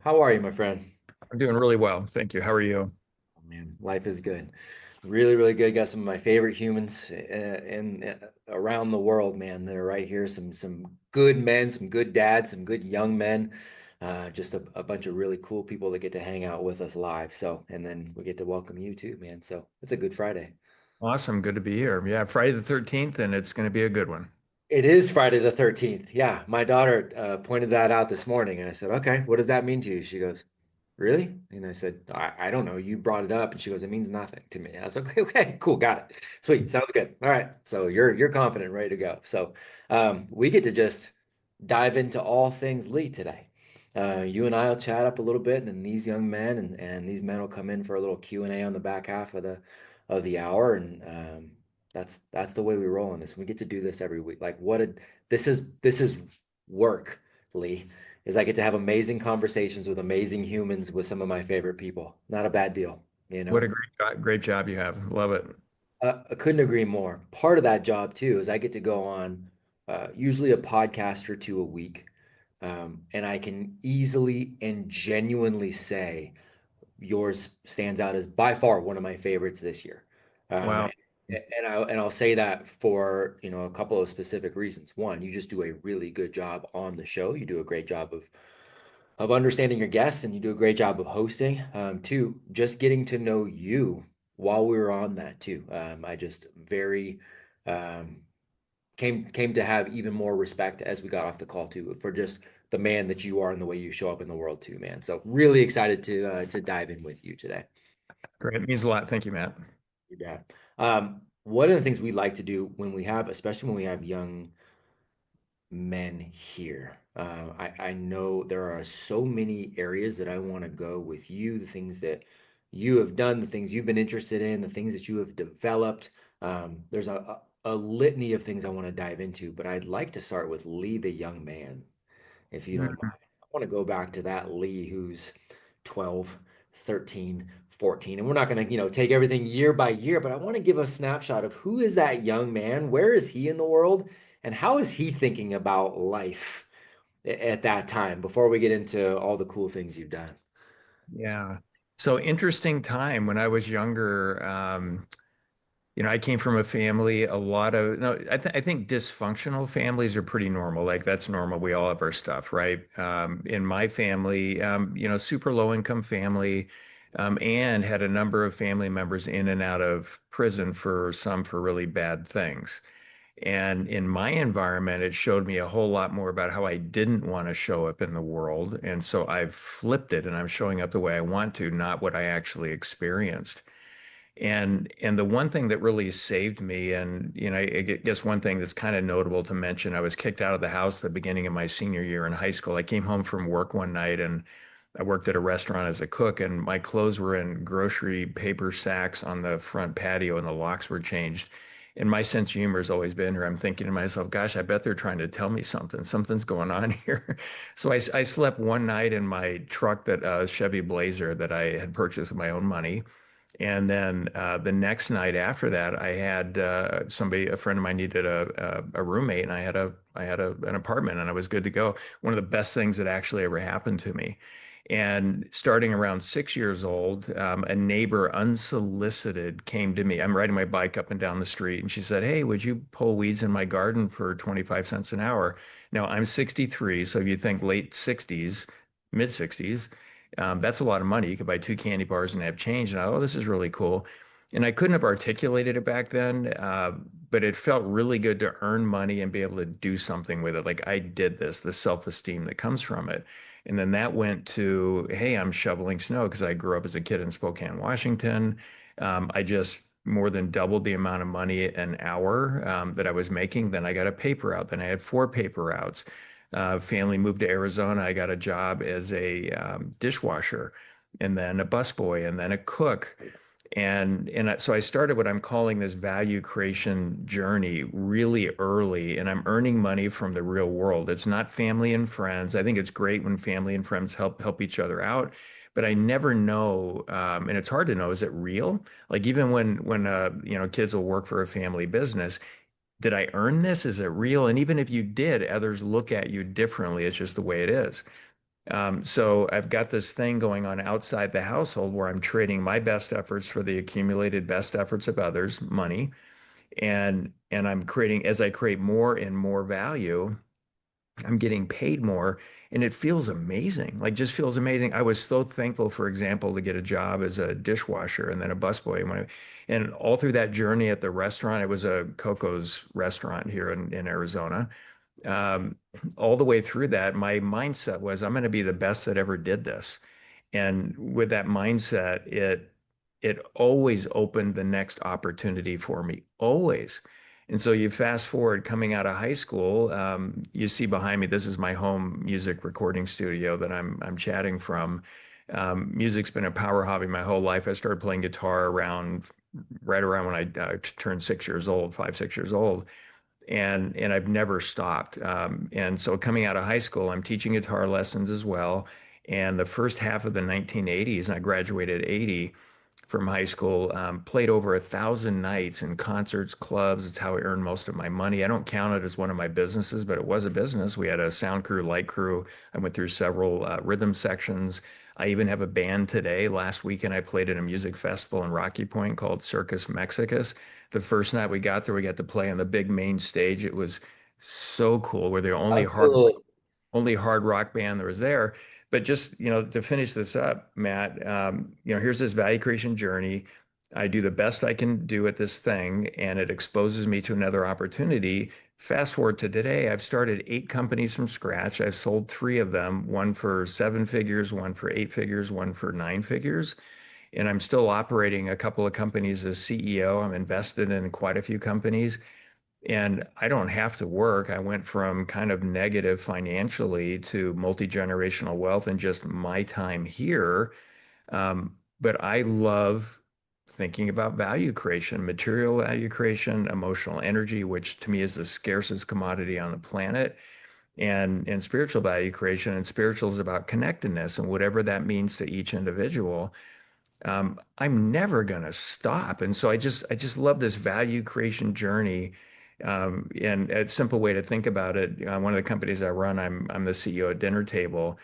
How are you, my friend? I'm doing really well. Thank you. How are you? Oh, man, life is good. Really, really good. Got some of my favorite humans around the world, man, that are right here. Some good men, some good dads, some good young men. Just a bunch of really cool people that get to hang out with us live. So, and then we get to welcome you too, man. So it's a good Friday. Awesome. Good to be here. Yeah, Friday the 13th, and it's going to be a good one. It is Friday the 13th. Yeah, my daughter pointed that out this morning, and I said, "Okay, what does that mean to you?" She goes, "Really?" And I said, "I don't know. You brought it up." And she goes, "It means nothing to me." I was like, "Okay, okay, cool, got it. Sweet, sounds good. All right, so you're confident, ready to go. So we get to just dive into all things Lee today. You and I will chat up a little bit, and then these young men and these men will come in for a little Q&A on the back half of the hour, and that's the way we roll on this. We get to do this every week. Like this is work, Lee. Is I get to have amazing conversations with amazing humans with some of my favorite people. Not a bad deal, you What know. a great job you have. Love it. I couldn't agree more. Part of that job too is I get to go on usually a podcast or two a week, and I can easily and genuinely say yours stands out as by far one of my favorites this year. Um, Wow. and I'll say that for a couple of specific reasons. One, you just do a really good job on the show. You do a great job of understanding your guests, and you do a great job of hosting. Two, just getting to know you while we were on that too. I just very um, came to have even more respect as we got off the call too for just the man that you are and the way you show up in the world too, man. So really excited to dive in with you today. Great. It means a lot. Thank you, Matt. You bet. One of the things we like to do when we have, especially when we have young men here, I know there are so many areas that I want to go with you, the things that you have done, the things you've been interested in, the things that you have developed. There's a litany of things I want to dive into, but I'd like to start with Lee, the young man, if you don't Mhm. mind. I want to go back to that Lee who's 12, 13, 14. And we're not going to, take everything year by year, but I want to give a snapshot of who is that young man? Where is he in the world? And how is he thinking about life at that time before we get into all the cool things you've done? Yeah. So interesting time when I was younger. I came from a family, a lot of, no, I think dysfunctional families are pretty normal. Like that's normal. We all have our stuff, right? In my family, super low income family, and had a number of family members in and out of prison for really bad things. And in my environment, it showed me a whole lot more about how I didn't want to show up in the world. And so I've flipped it and I'm showing up the way I want to, not what I actually experienced. And the one thing that really saved me, and I guess one thing that's kind of notable to mention, I was kicked out of the house at the beginning of my senior year in high school. I came home from work one night and I worked at a restaurant as a cook, and my clothes were in grocery paper sacks on the front patio, and the locks were changed. And my sense of humor has always been here. I'm thinking to myself, gosh, I bet they're trying to tell me something. Something's going on here. So I slept one night in my truck, that Chevy Blazer that I had purchased with my own money. And then the next night after that, I had a friend of mine needed a roommate, and an apartment, and I was good to go. One of the best things that actually ever happened to me. And starting around 6 years old, a neighbor unsolicited came to me. I'm riding my bike up and down the street, and she said, "Hey, would you pull weeds in my garden for 25 cents an hour?" Now I'm 63, so if you think late 60s, mid 60s, that's a lot of money. You could buy two candy bars and have change. And this is really cool. And I couldn't have articulated it back then, but it felt really good to earn money and be able to do something with it. Like I did this, the self-esteem that comes from it. And then that went to, hey, I'm shoveling snow because I grew up as a kid in Spokane, Washington. I just more than doubled the amount of money an hour that I was making. Then I got a paper out. Then I had four paper routes. Family moved to Arizona. I got a job as a dishwasher, and then a busboy, and then a cook. So I started what I'm calling this value creation journey really early, and I'm earning money from the real world. It's not family and friends. I think it's great when family and friends help each other out, but I never know, and it's hard to know, is it real? Like even when kids will work for a family business, did I earn this? Is it real? And even if you did, others look at you differently. It's just the way it is. So I've got this thing going on outside the household where I'm trading my best efforts for the accumulated best efforts of others, money, and I'm creating as I create more and more value, I'm getting paid more, and it feels amazing. Like just feels amazing. I was so thankful, for example, to get a job as a dishwasher and then a busboy. And all through that journey at the restaurant, it was a Coco's restaurant here in Arizona. Um, all the way through that, my mindset was I'm going to be the best that ever did this. And with that mindset, it always opened the next opportunity for me, always. And so you fast forward coming out of high school, you see behind me, this is my home music recording studio that I'm chatting from. Music's been a power hobby my whole life. I started playing guitar right around when I turned 6 years old, 5, 6 years old, and I've never stopped. And so coming out of high school, I'm teaching guitar lessons as well. And the first half of the 1980s, and I graduated at 80 from high school, played over 1,000 nights in concerts, clubs. It's how I earned most of my money. I don't count it as one of my businesses, but it was a business. We had a sound crew, light crew. I went through several rhythm sections. I even have a band today. Last weekend, I played at a music festival in Rocky Point called Circus Mexicus. The first night we got there, we got to play on the big main stage. It was so cool. We're the How cool. only hard rock band that was there. But just, to finish this up, Matt, here's this value creation journey. I do the best I can do at this thing, and it exposes me to another opportunity. Fast forward to today, I've started 8 companies from scratch. I've sold 3 of them, one for 7 figures, one for 8 figures, one for 9 figures. And I'm still operating a couple of companies as CEO. I'm invested in quite a few companies. And I don't have to work. I went from kind of negative financially to multi-generational wealth in just my time here. But I love thinking about value creation, material value creation, emotional energy, which to me is the scarcest commodity on the planet, and spiritual value creation. And spiritual is about connectedness and whatever that means to each individual. I'm never going to stop. And so I just love this value creation journey. And a simple way to think about it, one of the companies I run, I'm the CEO at Dinner Table,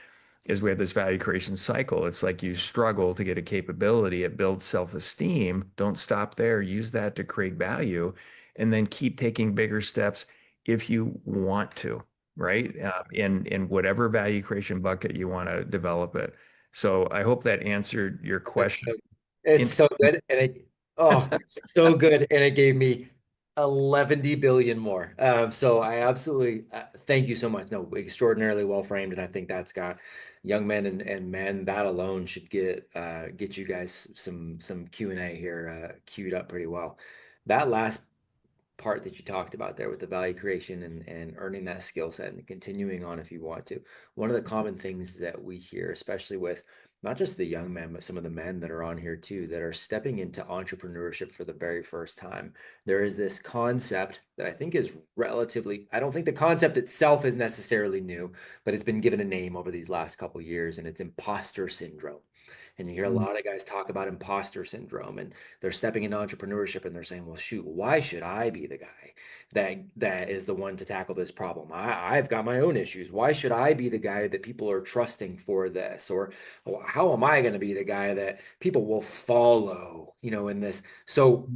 is we have this value creation cycle. It's like you struggle to get a capability, it builds self-esteem. Don't stop there. Use that to create value, and then keep taking bigger steps if you want to, right? In whatever value creation bucket you want to develop it. So I hope that answered your That's question. so, it's In- so good. And it's so good. And it gave me 11 billion more. So I absolutely thank you so much. No, extraordinarily well framed. And I think that's got young men and men that alone should get you guys some Q&A here queued up pretty well. That last part that you talked about there with the value creation and earning that skill set and continuing on if you want to. One of the common things that we hear, especially with not just the young men, but some of the men that are on here too, that are stepping into entrepreneurship for the very first time. There is this concept that I think is relatively, I don't think the concept itself is necessarily new, but it's been given a name over these last couple of years, and it's imposter syndrome. And you hear a lot of guys talk about imposter syndrome, and they're stepping into entrepreneurship and they're saying, well, shoot, why should I be the guy that is the one to tackle this problem? I've got my own issues. Why should I be the guy that people are trusting for this? Or how am I going to be the guy that people will follow, in this? So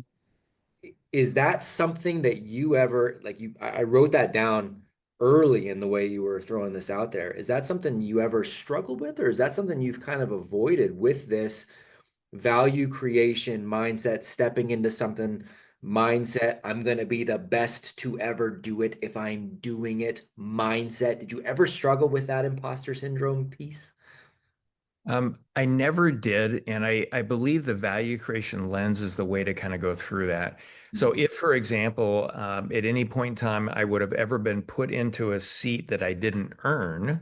is that something that you ever like I wrote that down early in the way you were throwing this out there. Is that something you ever struggled with, or is that something you've kind of avoided with this value creation mindset, stepping into something mindset? I'm going to be the best to ever do it if I'm doing it mindset. Did you ever struggle with that imposter syndrome piece? I never did, and I believe the value creation lens is the way to kind of go through that. So, Mhm. if, for example, at any point in time I would have ever been put into a seat that I didn't earn,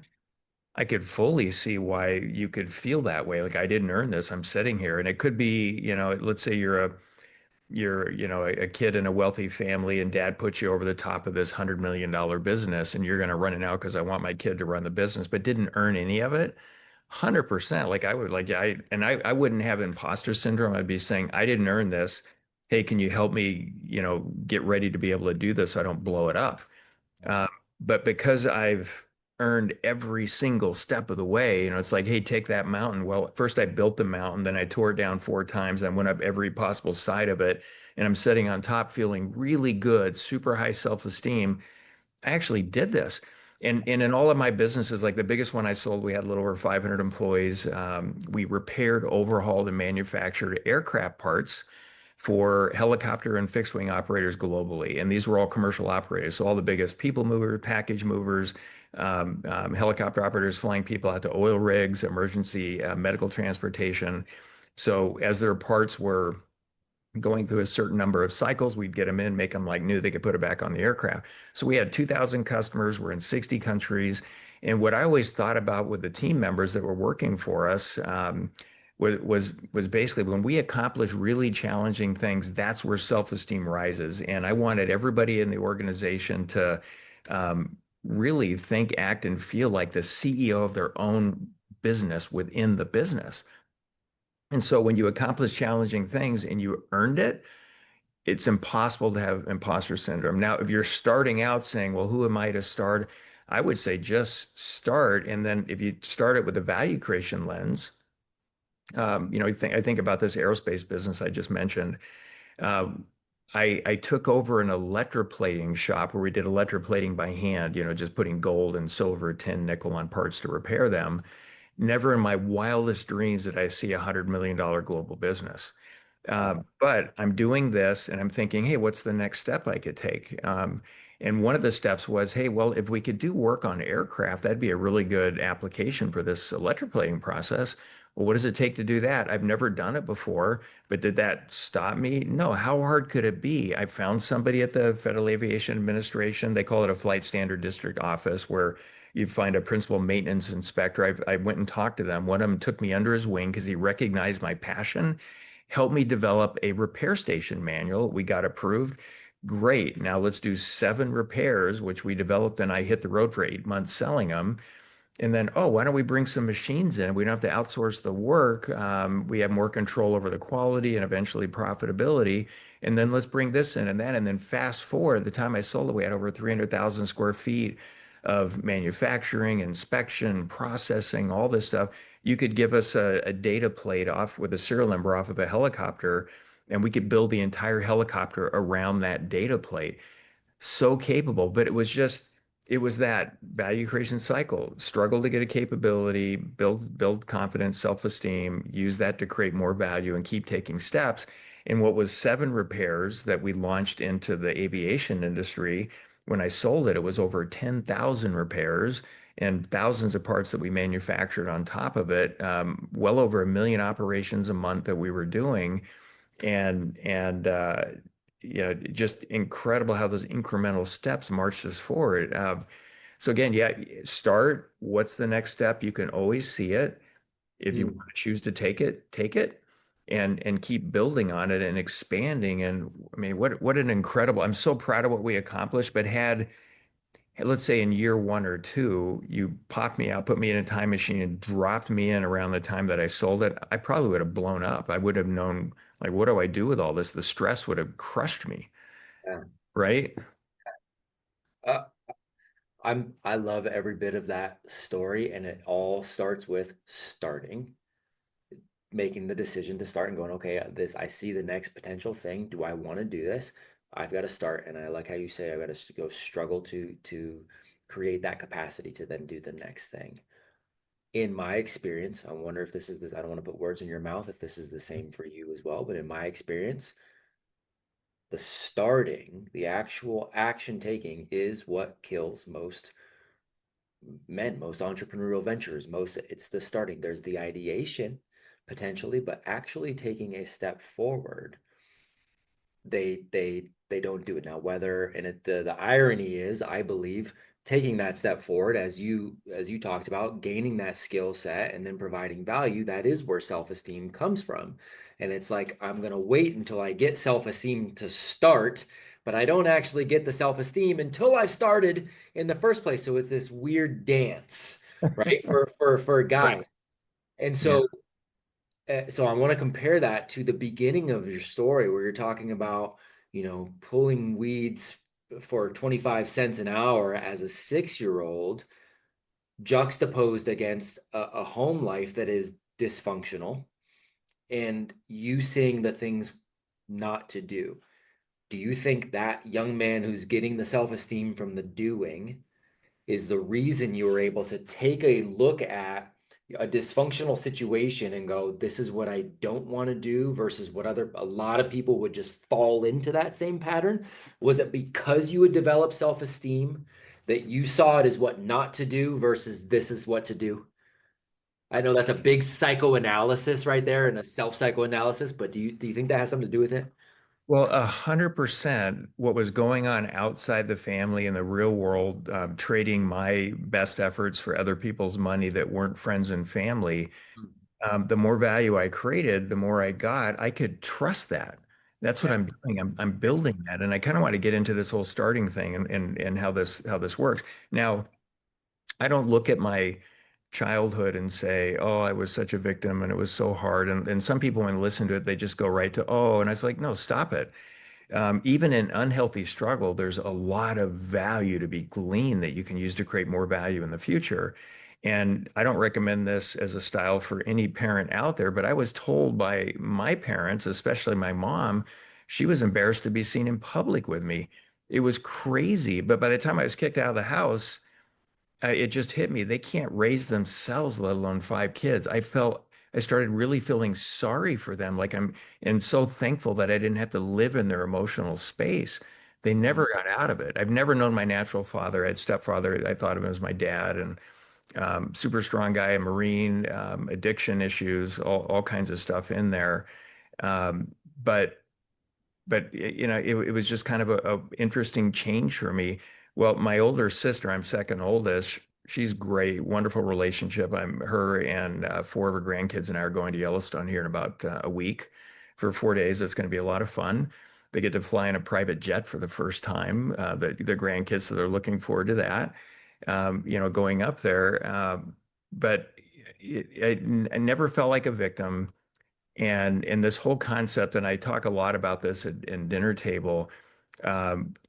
I could fully see why you could feel that way. Like I didn't earn this. I'm sitting here, and it could be, let's say you're a kid in a wealthy family, and dad puts you over the top of this $100 million business, and you're going to run it out because I want my kid to run the business, but didn't earn any of it. 100%. Like I would like I wouldn't have imposter syndrome. I'd be saying I didn't earn this. Hey, can you help me, get ready to be able to do this so I don't blow it up? Uh, but because I've earned every single step of the way. It's like, hey, take that mountain. Well, first I built the mountain, then I tore it down 4 times. I went up every possible side of it, and I'm sitting on top feeling really good, super high self-esteem. I actually did this. And in all of my businesses, like the biggest one I sold, we had a little over 500 employees. We repaired, overhauled, and manufactured aircraft parts for helicopter and fixed wing operators globally. And these were all commercial operators. So all the biggest people movers, package movers, helicopter operators flying people out to oil rigs, emergency medical transportation. So as their parts were going through a certain number of cycles, we'd get them in, make them like new, they could put it back on the aircraft. So we had 2,000 customers, we're in 60 countries. And what I always thought about with the team members that were working for us was basically when we accomplish really challenging things, that's where self-esteem rises. And I wanted everybody in the organization to really think, act, and feel like the CEO of their own business within the business. And so when you accomplish challenging things and you earned it, it's impossible to have imposter syndrome. Now, if you're starting out saying, well, who am I to start? I would say just start. And then if you start it with a value creation lens, I think about this aerospace business I just mentioned. Um, I took over an electroplating shop where we did electroplating by hand, just putting gold and silver, tin, nickel on parts to repair them. Never in my wildest dreams did I see $100 million global business. Wow. But I'm doing this and I'm thinking, hey, what's the next step I could take? And one of the steps was, hey, well, if we could do work on aircraft, that'd be a really good application for this electroplating process. Well, what does it take to do that? I've never done it before, but did that stop me? No. How hard could it be? I found somebody at the Federal Aviation Administration. They call it a flight standard district office where you find a principal maintenance inspector. I went and talked to them. One of them took me under his wing because he recognized my passion, helped me develop a repair station manual. We got approved. Great. Now let's do 7 repairs, which we developed, and I hit the road for 8 months selling them. And then, oh, why don't we bring some machines in? We don't have to outsource the work. We have more control over the quality and eventually profitability. And then let's bring this in and that. And then fast forward, the time I sold it, we had over 300,000 square feet of manufacturing, inspection, processing, all this stuff. You could give us a data plate off with a serial number off of a helicopter, and we could build the entire helicopter around that data plate. So capable, but it was that value creation cycle. Struggle to get a capability, build confidence, self-esteem, use that to create more value and keep taking steps. And what was 7 repairs that we launched into the aviation industry, when I sold it, it was over 10,000 repairs and thousands of parts that we manufactured on top of it. Well over 1 million operations a month that we were doing, and just incredible how those incremental steps marched us forward. So again, yeah, start. What's the next step? You can always see it. If you Mm. want to choose to take it, and keep building on it and expanding. And I mean, what an incredible! I'm so proud of what we accomplished. But let's say in year 1 or 2, you popped me out, put me in a time machine, and dropped me in around the time that I sold it, I probably would have blown up. I would have known, like, what do I do with all this? The stress would have crushed me, Yeah. right? Uh, I love every bit of that story, and it all starts with starting, making the decision to start and going, okay, this I see the next potential thing. Do I want to do this? I've got to start, and I like how you say I've got to go struggle to create that capacity to then do the next thing. In my experience, I wonder if this is this. I don't want to put words in your mouth if this is the same for you as well, but in my experience, the starting, the actual action taking is what kills most men, most entrepreneurial ventures. Most it's the starting. There's the ideation potentially, but actually taking a step forward, they don't do it now. Whether and the irony is, I believe taking that step forward as you talked about, gaining that skill set and then providing value, that is where self-esteem comes from. And it's like I'm gonna wait until I get self-esteem to start, but I don't actually get the self-esteem until I've started in the first place. So it's this weird dance, right? For a Right. guy. And Yeah. so I want to compare that to the beginning of your story where you're talking about, pulling weeds for 25 cents an hour as a 6-year-old. juxtaposed against a home life that is dysfunctional, and you seeing the things not to do. Do you think that young man who's getting the self-esteem from the doing is the reason you were able to take a look at a dysfunctional situation and go, this is what I don't want to do versus what a lot of people would just fall into that same pattern? Was it because you had developed self-esteem that you saw it as what not to do versus this is what to do? I know that's a big psychoanalysis right there and a self-psychoanalysis, but do you think that has something to do with it? Well, 100% what was going on outside the family in the real world, trading my best efforts for other people's money that weren't friends and family, the more value I created, the more I got. I could trust that. That's what Yeah. I'm doing. I'm building that. And I kind of want to get into this whole starting thing and how this works. Now, I don't look at my childhood and say, oh, I was such a victim and it was so hard. And some people, when they listen to it, they just go right to, oh, and I was like, no, stop it. Even in unhealthy struggle, there's a lot of value to be gleaned that you can use to create more value in the future. And I don't recommend this as a style for any parent out there, but I was told by my parents, especially my mom, she was embarrassed to be seen in public with me. It was crazy. But by the time I was kicked out of the house, it just hit me. They can't raise themselves, let alone five kids. I started really feeling sorry for them. And so thankful that I didn't have to live in their emotional space. They never got out of it. I've never known my natural father. I had stepfather. I thought of him as my dad, and super strong guy, a Marine, addiction issues, all kinds of stuff in there. Um, but it was just kind of a interesting change for me. Well, my older sister, I'm second oldest. She's great, wonderful relationship. I'm her and four of her grandkids and I are going to Yellowstone here in about a week for 4 days. It's going to be a lot of fun. They get to fly in a private jet for the first time. The grandkids, so they're looking forward to that. Going up there. But I never felt like a victim. And this whole concept, and I talk a lot about this in dinner table,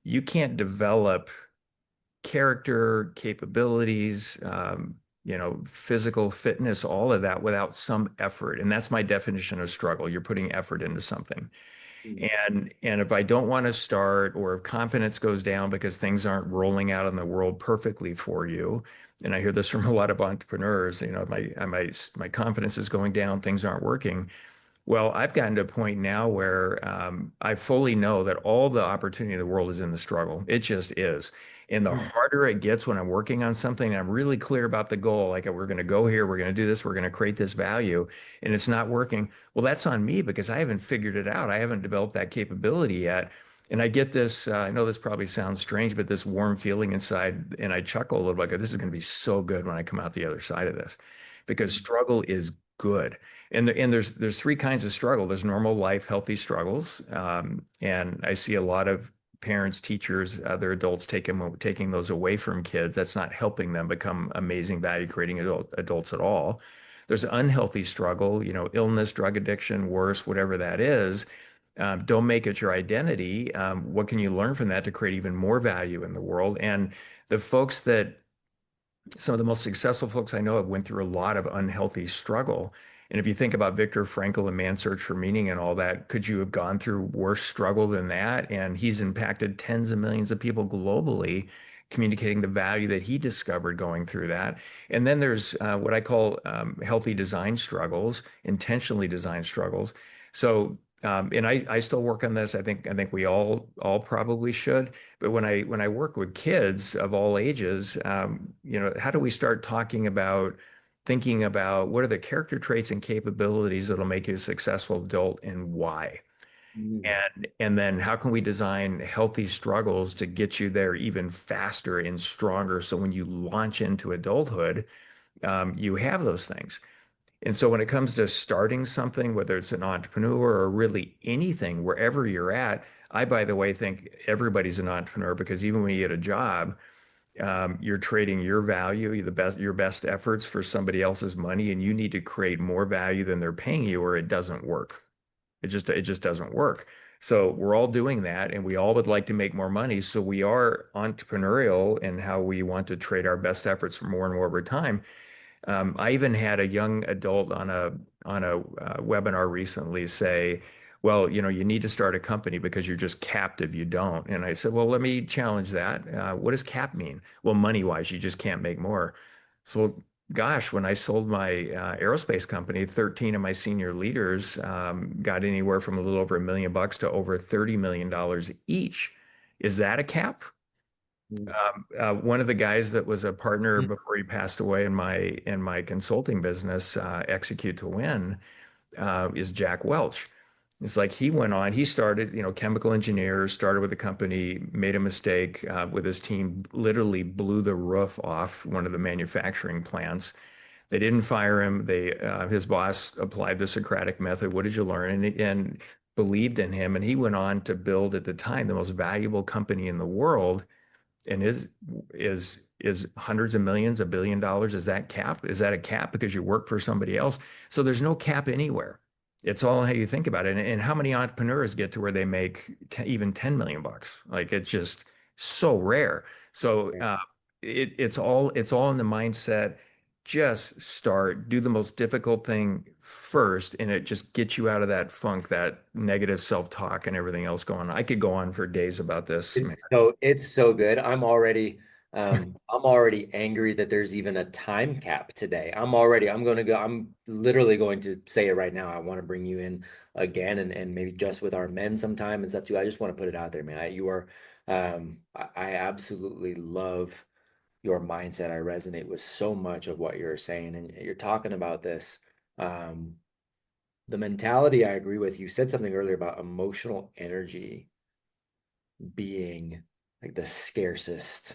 you can't develop character, capabilities, physical fitness, all of that without some effort. And that's my definition of struggle. You're putting effort into something. Mm. And if I don't want to start, or if confidence goes down because things aren't rolling out in the world perfectly for you, and I hear this from a lot of entrepreneurs, my confidence is going down, things aren't working. Well, I've gotten to a point now where I fully know that all the opportunity in the world is in the struggle. It just is. And the Mm. harder it gets when I'm working on something, I'm really clear about the goal. Like, we're going to go here, we're going to do this, we're going to create this value, and it's not working. Well, that's on me because I haven't figured it out. I haven't developed that capability yet. And I get this, I know this probably sounds strange, but this warm feeling inside, and I chuckle a little bit. I go, this is going to be so good when I come out the other side of this, because Mm. struggle is good. And there's three kinds of struggle. There's normal life, healthy struggles, and I see a lot of parents, teachers, other adults taking those away from kids. That's not helping them become amazing, value creating adults at all. There's unhealthy struggle, illness, drug addiction, worse, whatever that is. Don't make it your identity. What can you learn from that to create even more value in the world? And the folks that some of the most successful folks I know have went through a lot of unhealthy struggle. And if you think about Viktor Frankl and Man's Search for Meaning and all that, could you have gone through worse struggle than that? And he's impacted tens of millions of people globally, communicating the value that he discovered going through that. And then there's what I call healthy design struggles, intentionally designed struggles. So, and I still work on this. I think we all probably should. But when I work with kids of all ages, how do we start talking about thinking about what are the character traits and capabilities that'll make you a successful adult and why? Mm. And then how can we design healthy struggles to get you there even faster and stronger so when you launch into adulthood, you have those things. And so when it comes to starting something, whether it's an entrepreneur or really anything, wherever you're at, I, by the way, think everybody's an entrepreneur because even when you get a job, you're trading your value, your best efforts for somebody else's money, and you need to create more value than they're paying you, or it doesn't work. It just doesn't work. So we're all doing that, and we all would like to make more money. So we are entrepreneurial in how we want to trade our best efforts for more and more over time. I even had a young adult on a webinar recently say, "Well, you need to start a company because you're just capped if you don't." And I said, "Well, let me challenge that. What does cap mean?" "Well, money-wise, you just can't make more." So, gosh, when I sold my aerospace company, 13 of my senior leaders got anywhere from a little over $1 million to over $30 million each. Is that a cap? Mm. One of the guys that was a partner before he passed away in my consulting business, Execute to Win, is Jack Welch. It's like he went on, he started, chemical engineer, started with a company, made a mistake with his team, literally blew the roof off one of the manufacturing plants. They didn't fire him. His boss applied the Socratic method. What did you learn? And believed in him. And he went on to build at the time the most valuable company in the world, and is hundreds of millions, $1 billion. Is that cap? Is that a cap because you work for somebody else? So there's no cap anywhere. It's all how you think about it. And how many entrepreneurs get to where they make even 10 million bucks? Like, it's just so rare. So it's all in the mindset. Just start, do the most difficult thing first, and it just gets you out of that funk, that negative self-talk and everything else going on. I could go on for days about this, man. It's so good. I'm already angry that there's even a time cap today. I'm literally going to say it right now. I want to bring you in again, and maybe just with our men sometime and stuff too. I just want to put it out there, man. I absolutely love your mindset. I resonate with so much of what you're saying, and you're talking about this. Um, the mentality, I agree with. You said something earlier about emotional energy being like the scarcest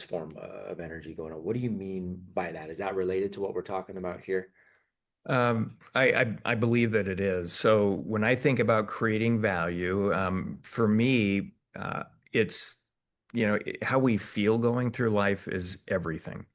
form of energy going on. What do you mean by that? Is that related to what we're talking about here? I believe that it is. So when I think about creating value, for me, it's how we feel going through life is everything.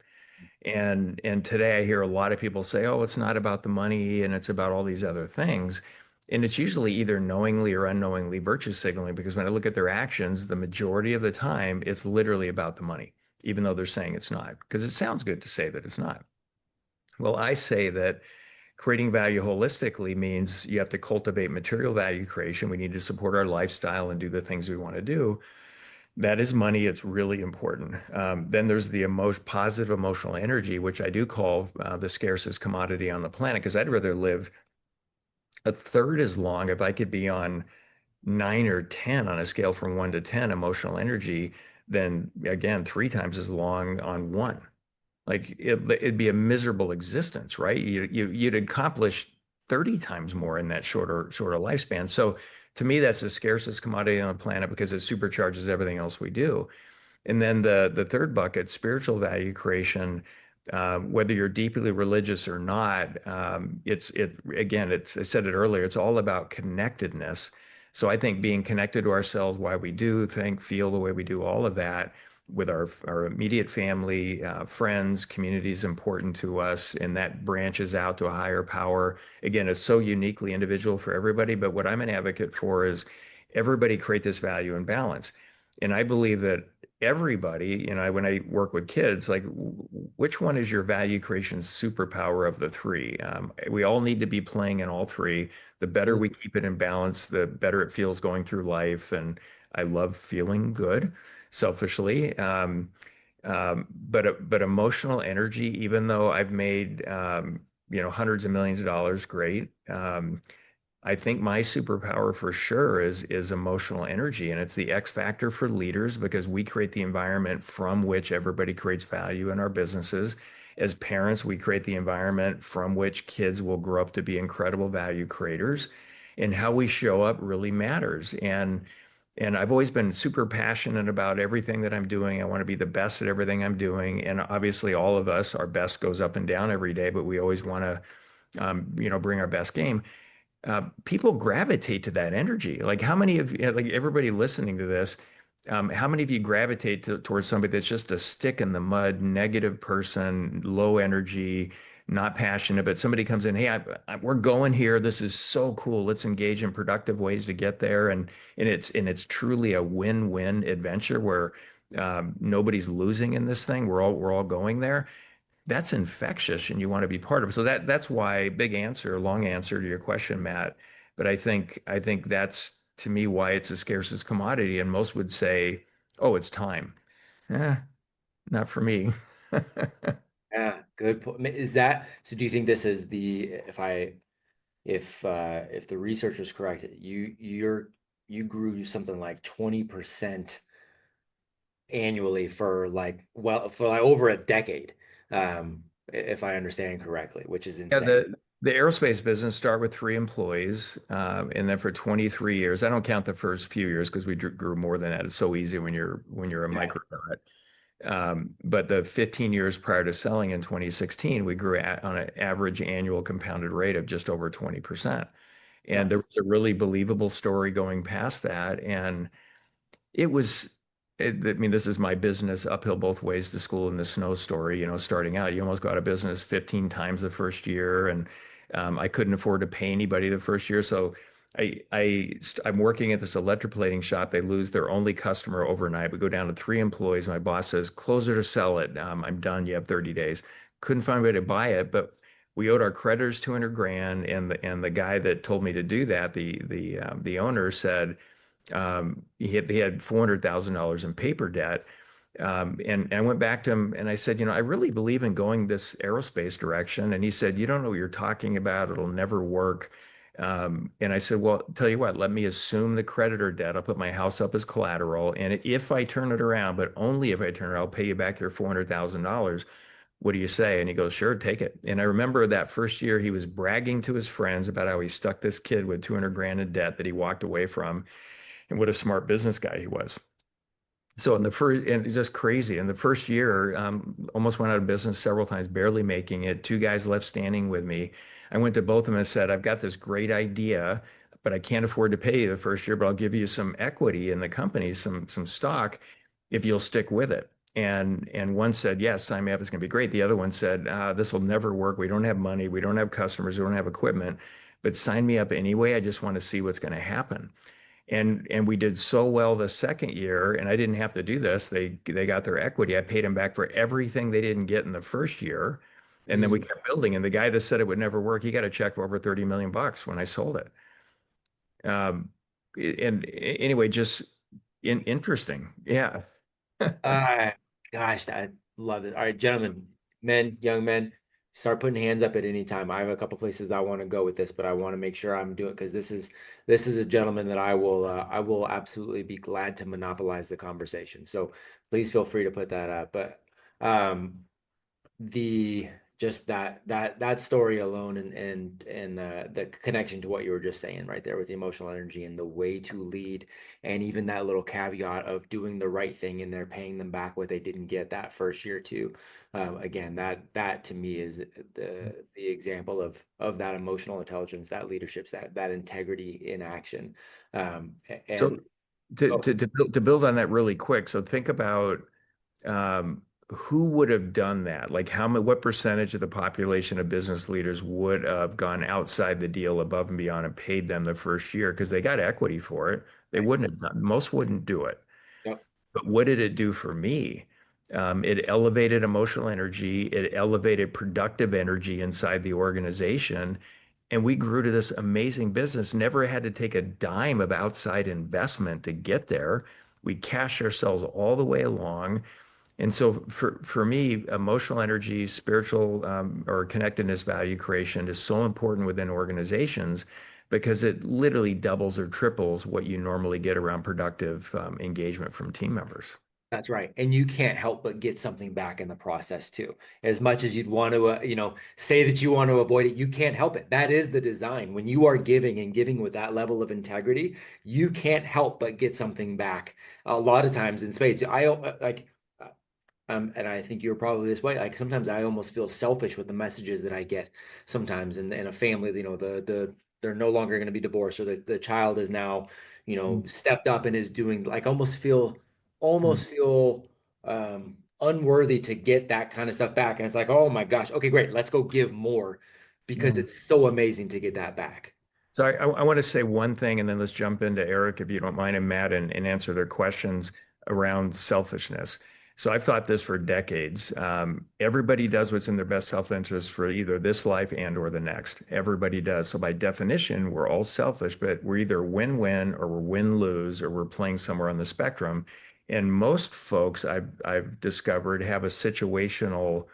And today I hear a lot of people say, "Oh, it's not about the money and it's about all these other things." And it's usually either knowingly or unknowingly virtue signaling, because when I look at their actions, the majority of the time it's literally about the money, even though they're saying it's not, because it sounds good to say that it's not. Well, I say that creating value holistically means you have to cultivate material value creation. We need to support our lifestyle and do the things we want to do. That is money. It's really important. Then there's the positive emotional energy, which I do call the scarcest commodity on the planet, because I'd rather live a third as long if I could be on 9 or 10 on a scale from 1 to 10 emotional energy than, again, 3 times as long on one. Like, it'd be a miserable existence, right? You'd accomplish 30 times more in that shorter lifespan. So to me, that's the scarcest commodity on the planet because it supercharges everything else we do. And then the third bucket, spiritual value creation, whether you're deeply religious or not, I said it earlier, it's all about connectedness. So I think being connected to ourselves, why we do think, feel the way we do, all of that with our immediate family, friends, community is important to us, and that branches out to a higher power. Again, it's so uniquely individual for everybody, but what I'm an advocate for is everybody create this value and balance. And I believe that everybody, when I work with kids, like, which one is your value creation superpower of the three? We all need to be playing in all three. The better we keep it in balance, the better it feels going through life. And I love feeling good, selfishly. But emotional energy, even though I've made hundreds of millions of dollars, great. I think my superpower for sure is emotional energy, and it's the X factor for leaders because we create the environment from which everybody creates value in our businesses. As parents, we create the environment from which kids will grow up to be incredible value creators, and how we show up really matters. And I've always been super passionate about everything that I'm doing. I want to be the best at everything I'm doing, and obviously, all of us, our best goes up and down every day, but we always want to, bring our best game. People gravitate to that energy. Like, how many of you, like everybody listening to this, how many of you gravitate towards somebody that's just a stick in the mud, negative person, low energy, not passionate, but somebody comes in, hey, we're going here. This is so cool. Let's engage in productive ways to get there. And it's truly a win-win adventure where nobody's losing in this thing. We're all going there. That's infectious and you want to be part of it. So that's why big answer, long answer to your question, Matt. But I think that's to me why it's a scarcest commodity. And most would say, oh, it's time. Eh, not for me. Yeah, good point. Is that so? Do you think this is the if the research is correct, you grew something like 20% annually for for like over a decade, if I understand correctly, which is Yeah, insane. the aerospace business start with 3 employees, and then for 23 years. I don't count the first few years because we grew more than that. It's so easy when you're a Yeah, microdot. But the 15 years prior to selling in 2016, we grew on an average annual compounded rate of just over 20%. And there nuts. was a really believable story going past that. And it was, I mean, this is my business uphill both ways to school in the snow story. Starting out, you almost go out of business 15 times the first year. And I couldn't afford to pay anybody the first year. So I'm working at this electroplating shop. They lose their only customer overnight. We go down to 3 employees. My boss says, close it or sell it. I'm done. You have 30 days. Couldn't find a way to buy it, but we owed our creditors 200 grand. And the guy that told me to do that, the owner said, he had $400,000 in paper debt. And I went back to him and I said, I really believe in going this aerospace direction. And he said, you don't know what you're talking about. It'll never work. And I said, well, tell you what, let me assume the creditor debt. I'll put my house up as collateral. And if I turn it around, but only if I turn it, I'll pay you back your $400,000. What do you say? And he goes, sure, take it. And I remember that first year he was bragging to his friends about how he stuck this kid with 200 grand in debt that he walked away from and what a smart business guy he was. So in the first, and it's just crazy. In the first year, almost went out of business several times, barely making it. Two guys left standing with me. I went to both of them and said, "I've got this great idea, but I can't afford to pay you the first year, but I'll give you some equity in the company, some stock, if you'll stick with it." And one said, "Yes, sign me up. It's going to be great." The other one said, "This will never work. We don't have money. We don't have customers. We don't have equipment, but sign me up anyway. I just want to see what's going to happen." And we did so well the second year, and I didn't have to do this. They got their equity. I paid them back for everything they didn't get in the first year. And then we Mm. kept building. And the guy that said it would never work, he got a check for over 30 million bucks when I sold it. Um, and anyway, just interesting. Yeah. Uh, Gosh, I love it. All right, gentlemen, men, young men, start putting hands up at any time. I have a couple places I want to go with this, but I want to make sure I'm doing because this is a gentleman that I will absolutely be glad to monopolize the conversation. So please feel free to put that up. But um, the just that story alone and the connection to what you were just saying right there with the emotional energy and the way to lead and even that little caveat of doing the right thing and they're paying them back what they didn't get that first year too. Again, that to me is the example of that emotional intelligence, that leadership, that integrity in action. So And to, oh, to, to build, to build on that really quick. So think about um, who would have done that? Like what percentage of the population of business leaders would have gone outside the deal above and beyond and paid them the first year because they got equity for it. They right. wouldn't have done, most wouldn't do it. Yep. But what did it do for me? It elevated emotional energy. It elevated productive energy inside the organization. And we grew to this amazing business, never had to take a dime of outside investment to get there. We cashed ourselves all the way along. And so for me, emotional energy, spiritual or connectedness value creation is so important within organizations because it literally doubles or triples what you normally get around productive engagement from team members. That's right. And you can't help but get something back in the process too. As much as you'd want to, say that you want to avoid it, you can't help it. That is the design. When you are giving and giving with that level of integrity, you can't help but get something back. A lot of times in spades, and I think you're probably this way. Like sometimes I almost feel selfish with the messages that I get sometimes in a family, they're no longer going to be divorced or the child is now, stepped up and is doing like almost feel Mhm. almost feel um unworthy to get that kind of stuff back. And it's like, oh my gosh, okay, great, let's go give more because Mm. it's so amazing to get that back. So I want to say one thing, and then let's jump into Eric, if you don't mind, and Matt, and answer their questions around selfishness. So I've thought this for decades. Everybody does what's in their best self-interest for either this life and or the next. Everybody does. So by definition, we're all selfish, but we're either win-win or we're win-lose or we're playing somewhere on the spectrum. And most folks I've discovered have a situational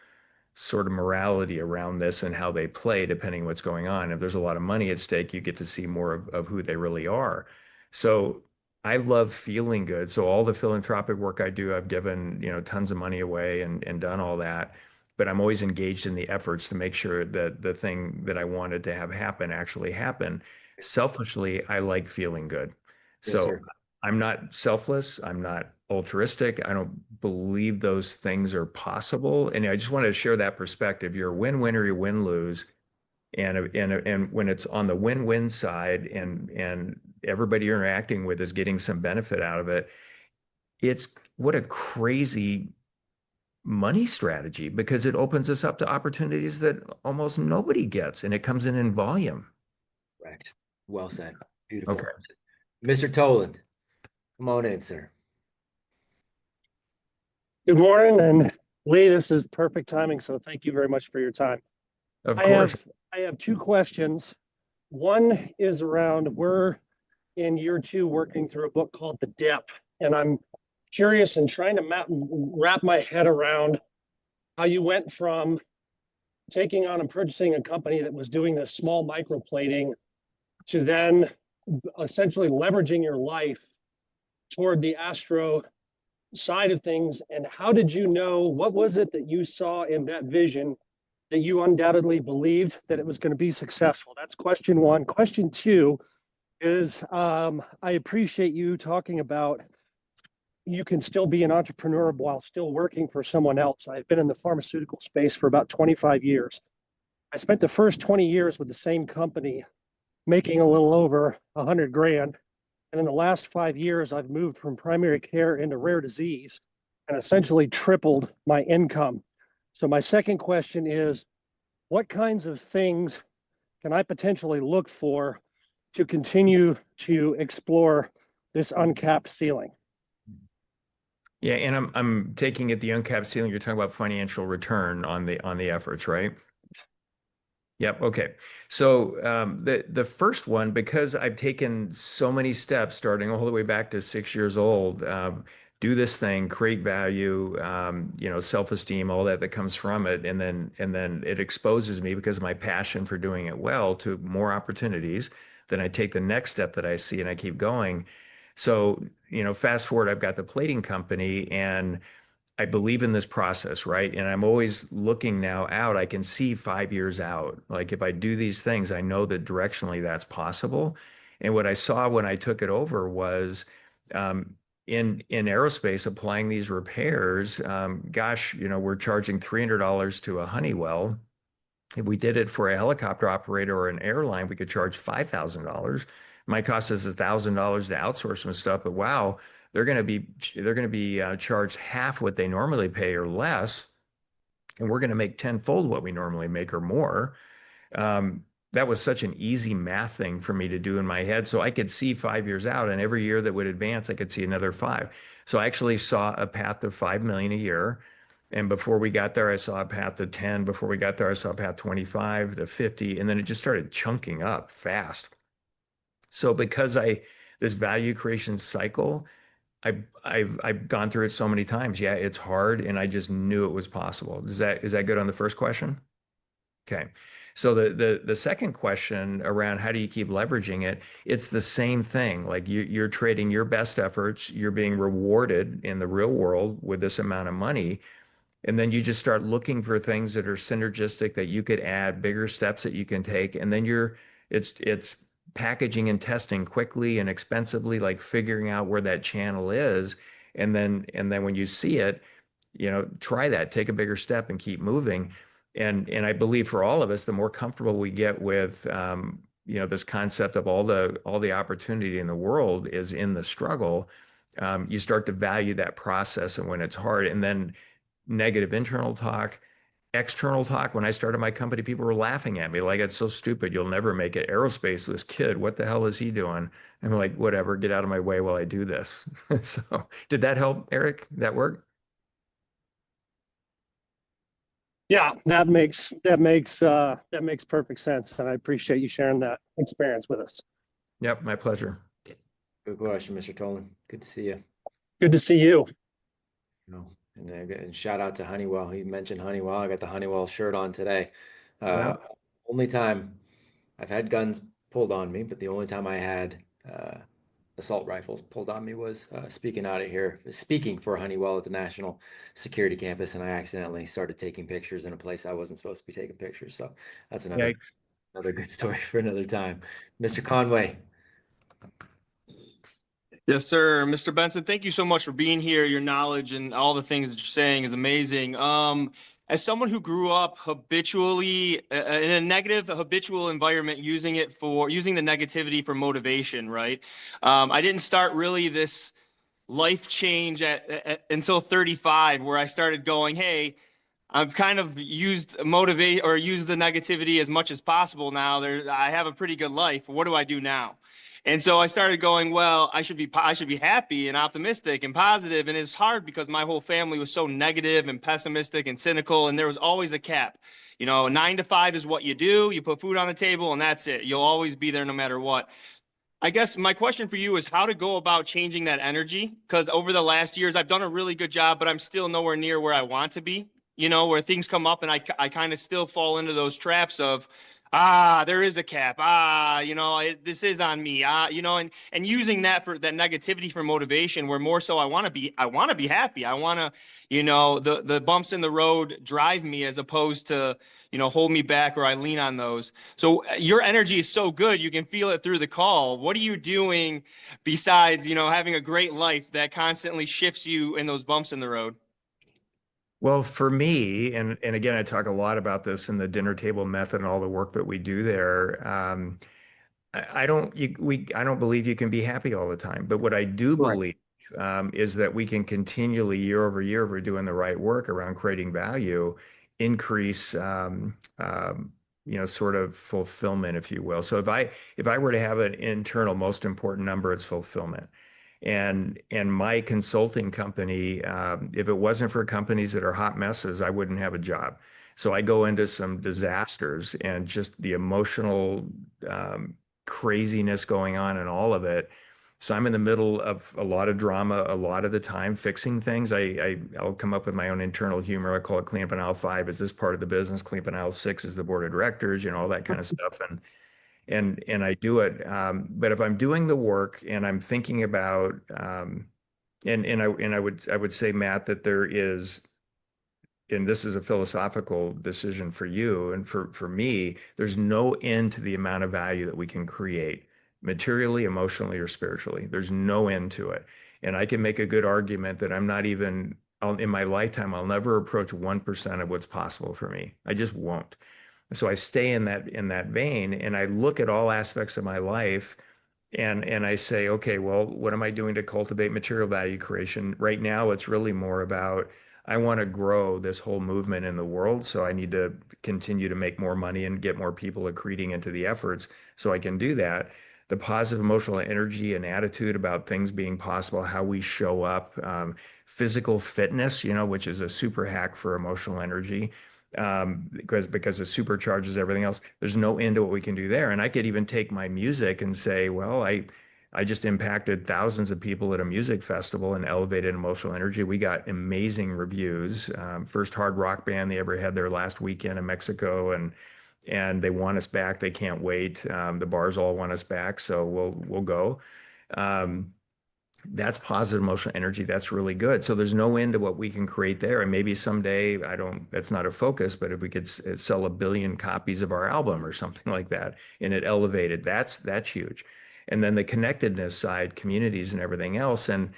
sort of morality around this and how they play, depending on what's going on. If there's a lot of money at stake, you get to see more of who they really are. So I love feeling good. So all the philanthropic work I do, I've given, tons of money away and done all that. But I'm always engaged in the efforts to make sure that the thing that I wanted to have happen actually happen. Selfishly, I like feeling good. Yes, So sir. I'm not selfless. I'm not altruistic. I don't believe those things are possible. And I just wanted to share that perspective. You're a win-win or you win-lose. And when it's on the win-win side and everybody you're interacting with is getting some benefit out of it, it's what a crazy money strategy because it opens us up to opportunities that almost nobody gets and it comes in volume. Correct. Well said. Okay. Beautiful. Mr. Toland, come on in, sir. Good morning, and Lee, this is perfect timing, so thank you very much for your time. Of I course. have I have two questions. One is around we're in year two working through a book called The Dip, and I'm curious and trying to wrap my head around how you went from taking on and purchasing a company that was doing this small microplating to then essentially leveraging your life toward the astro side of things. And how did you know, what was it that you saw in that vision that you undoubtedly believed that it was going to be successful? That's question one. Question two is I appreciate you talking about you can still be an entrepreneur while still working for someone else. I've been in the pharmaceutical space for about 25 years. I spent the first 20 years with the same company making a little over 100 grand. And in the last 5 years, I've moved from primary care into rare disease and essentially tripled my income. So my second question is, what kinds of things can I potentially look for to continue to explore this uncapped ceiling? Yeah, and I'm taking it the uncapped ceiling. You're talking about financial return on the efforts, right? Yep. Okay. So the first one, because I've taken so many steps, starting all the way back to 6 years old, do this thing, create value, self-esteem, all that comes from it, and then it exposes me because of my passion for doing it well to more opportunities. Then I take the next step that I see, and I keep going. So fast forward, I've got the plating company, and I believe in this process, right? And I'm always looking now out. I can see 5 years out. Like if I do these things, I know that directionally that's possible. And what I saw when I took it over was in aerospace, applying these repairs. Gosh, we're charging $300 to a Honeywell. If we did it for a helicopter operator or an airline, we could charge $5,000. It might cost us $1,000 to outsource some stuff, but wow, they're going to be charged half what they normally pay or less, and we're going to make tenfold what we normally make or more. That was such an easy math thing for me to do in my head. So I could see 5 years out, and every year that would advance, I could see another five. So I actually saw a path of 5 million a year. And before we got there, I saw a path to 10. Before we got there, I saw a path 25 to 50. And then it just started chunking up fast. So because this value creation cycle, I've gone through it so many times. Yeah, it's hard, and I just knew it was possible. Is that good on the first question? Okay. So the second question around how do you keep leveraging it? It's the same thing. Like you're trading your best efforts, you're being rewarded in the real world with this amount of money. And then you just start looking for things that are synergistic that you could add, bigger steps that you can take. And then it's packaging and testing quickly and expensively, like figuring out where that channel is. And then when you see it, try that, take a bigger step and keep moving. And I believe for all of us, the more comfortable we get with this concept of all the opportunity in the world is in the struggle, you start to value that process and when it's hard. And then negative internal talk. External talk, when I started my company, people were laughing at me like, it's so stupid. You'll never make it. Aerospace, this kid, what the hell is he doing? And I'm like, whatever, get out of my way while I do this. So did that help, Eric? That work? Yeah, that makes perfect sense, and I appreciate you sharing that experience with us. Yep, my pleasure. Good question, Mr. Tolan. Good to see you. Good to see you. No, and shout out to Honeywell. You mentioned Honeywell. I got the Honeywell shirt on today. Yeah. Uh, Only time I've had guns pulled on me, but the only time I had assault rifles pulled on me was speaking for Honeywell at the National Security Campus, and I accidentally started taking pictures in a place I wasn't supposed to be taking pictures. So that's Yeah. another good story for another time. Mr. Conway. Yes, sir. Mr. Benson, thank you so much for being here. Your knowledge and all the things that you're saying is amazing. As someone who grew up habitually in a negative habitual environment, using the negativity for motivation, right? I didn't start really this life change until 35, where I started going, hey, I've kind of used the negativity as much as possible now. I have a pretty good life. What do I do now? And so I started going, well, I should be happy and optimistic and positive. And it's hard because my whole family was so negative and pessimistic and cynical. And there was always a cap. 9 to 5 is what you do. You put food on the table and that's it. You'll always be there no matter what. I guess my question for you is how to go about changing that energy. Because over the last years, I've done a really good job, but I'm still nowhere near where I want to be. Where things come up and I kind of still fall into those traps of, there is a cap. This is on me. And using that for that negativity for motivation, where more so I want to be happy. I want to, the bumps in the road drive me as opposed to, hold me back, or I lean on those. So your energy is so good. You can feel it through the call. What are you doing besides, having a great life that constantly shifts you in those bumps in the road? Well, for me, and again, I talk a lot about this in the dinner table method and all the work that we do there. I don't believe you can be happy all the time. But what I do Right. believe is that we can continually, year over year, if we're doing the right work around creating value, increase, sort of fulfillment, if you will. So if I were to have an internal most important number, it's fulfillment. And my consulting company, if it wasn't for companies that are hot messes, I wouldn't have a job. So I go into some disasters and just the emotional craziness going on and all of it. So I'm in the middle of a lot of drama a lot of the time, fixing things. I'll come up with my own internal humor. I call it clean up an aisle 5 is this part of the business, clean up an aisle 6 is the board of directors, all that kind of stuff. And I do it. But if I'm doing the work and I'm thinking about, and I would say, Matt, that there is, and this is a philosophical decision for you and for me, there's no end to the amount of value that we can create materially, emotionally, or spiritually. There's no end to it. And I can make a good argument that in my lifetime, I'll never approach 1% of what's possible for me. I just won't. So I stay in that vein, and I look at all aspects of my life, and I say, okay, well, what am I doing to cultivate material value creation? Right now, it's really more about I want to grow this whole movement in the world, so I need to continue to make more money and get more people accreting into the efforts so I can do that. The positive emotional energy and attitude about things being possible, how we show up, physical fitness, which is a super hack for emotional energy, because it supercharges everything else. There's no end to what we can do there. And I could even take my music and say, well, I just impacted thousands of people at a music festival and elevated emotional energy. We got amazing reviews. First hard rock band they ever had their last weekend in Mexico, and they want us back. They can't wait. The bars all want us back, so we'll go. That's positive emotional energy. That's really good. So there's no end to what we can create there. And maybe someday, that's not a focus, but if we could sell 1 billion copies of our album or something like that, and it elevated, that's huge. And then the connectedness side, communities and everything else. And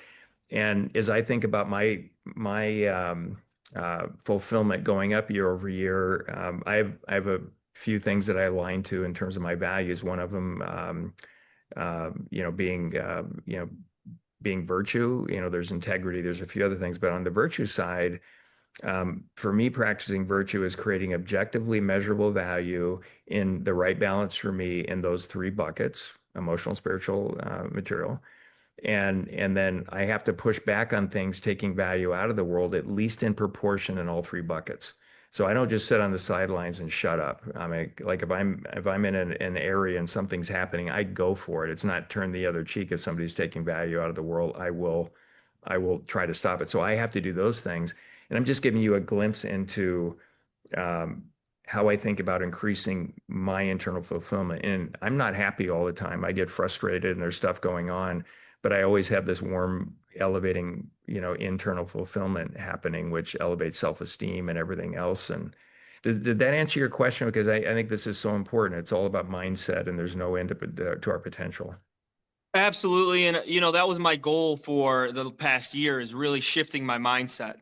as I think about my fulfillment going up year over year, I have a few things that I align to in terms of my values. One of them, being virtue, there's integrity, there's a few other things, but on the virtue side, For me, practicing virtue is creating objectively measurable value in the right balance for me in those three buckets: emotional, spiritual, material. And then I have to push back on things taking value out of the world, at least in proportion in all three buckets. So I don't just sit on the sidelines and shut up. I mean, like if I'm in an area and something's happening, I go for it. It's not turn the other cheek. If somebody's taking value out of the world, I will try to stop it. So I have to do those things. And I'm just giving you a glimpse into um, how I think about increasing my internal fulfillment. And I'm not happy all the time. I get frustrated and there's stuff going on, but I always have this warm, elevating, internal fulfillment happening, which elevates self-esteem and everything else. And did that answer your question? Because I think this is so important. It's all about mindset, and there's no end to our potential. Absolutely. And, that was my goal for the past year, is really shifting my mindset.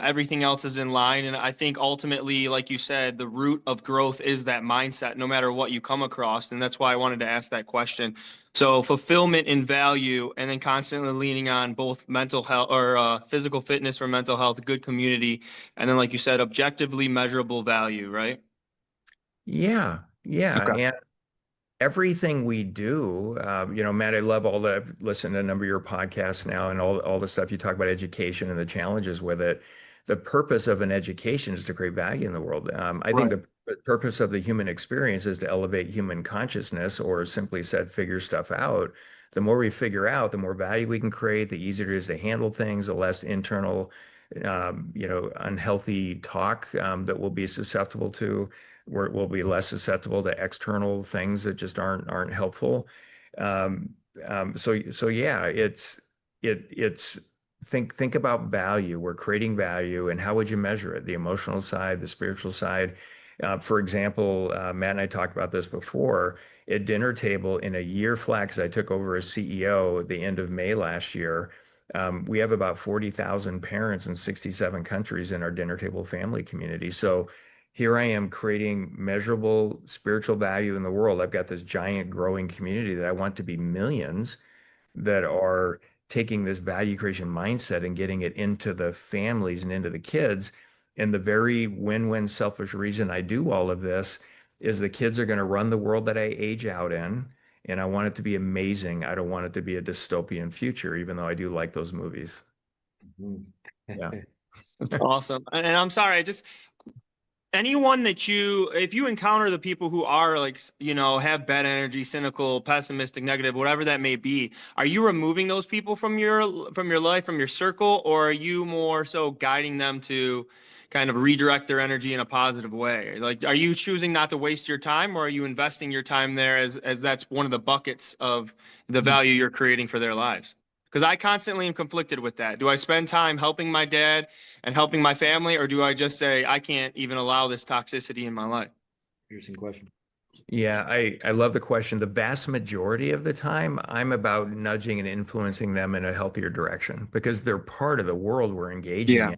Everything else is in line. And I think ultimately, like you said, the root of growth is that mindset, no matter what you come across. And that's why I wanted to ask that question. So fulfillment in value, and then constantly leaning on both mental health or physical fitness for mental health, good community. And then, like you said, objectively measurable value, right? Yeah, yeah. Okay. And everything we do, Matt, I love I've listened to a number of your podcasts now, and all the stuff you talk about education and the challenges with it. The purpose of an education is to create value in the world. I think Right. the purpose of the human experience is to elevate human consciousness, or simply said, figure stuff out. The more we figure out, the more value we can create, the easier it is to handle things, the less internal, unhealthy talk that we'll be susceptible to. We'll be less susceptible to external things that just aren't helpful. Um, so yeah, it's think about value. We're creating value, and how would you measure it? The emotional side, the spiritual side. For example, Matt and I talked about this before. At dinner table in a year flat, because I took over as CEO at the end of May last year. We have about 40,000 parents in 67 countries in our dinner table family community. So here I am creating measurable spiritual value in the world. I've got this giant growing community that I want to be millions, that are taking this value creation mindset and getting it into the families and into the kids. And the very win-win selfish reason I do all of this is the kids are going to run the world that I age out in. And I want it to be amazing. I don't want it to be a dystopian future, even though I do like those movies. Mhm. Yeah. That's awesome. And I'm sorry, anyone that if you encounter the people who are like, have bad energy, cynical, pessimistic, negative, whatever that may be, are you removing those people from your life, from your circle, or are you more so guiding them to kind of redirect their energy in a positive way? Like, are you choosing not to waste your time, or are you investing your time there as that's one of the buckets of the value you're creating for their lives? Because I constantly am conflicted with that. Do I spend time helping my dad and helping my family, or do I just say I can't even allow this toxicity in my life? Interesting question. Yeah, I love the question. The vast majority of the time, I'm about nudging and influencing them in a healthier direction because they're part of the world we're engaging Yeah. in.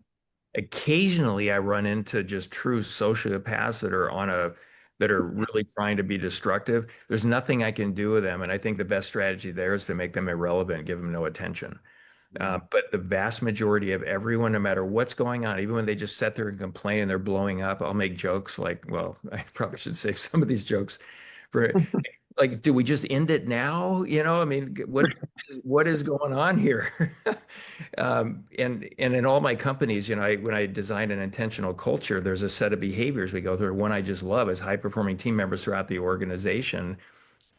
Occasionally, I run into just true sociopaths that are really trying to be destructive. There's nothing I can do with them, and I think the best strategy there is to make them irrelevant, give them no attention. But the vast majority of everyone, no matter what's going on, even when they just sit there and complain and they're blowing up, I'll make jokes like, well, I probably should save some of these jokes for like, do we just end it now? I mean, what is going on here? And in all my companies, when I design an intentional culture, there's a set of behaviors we go through. One I just love is high performing team members throughout the organization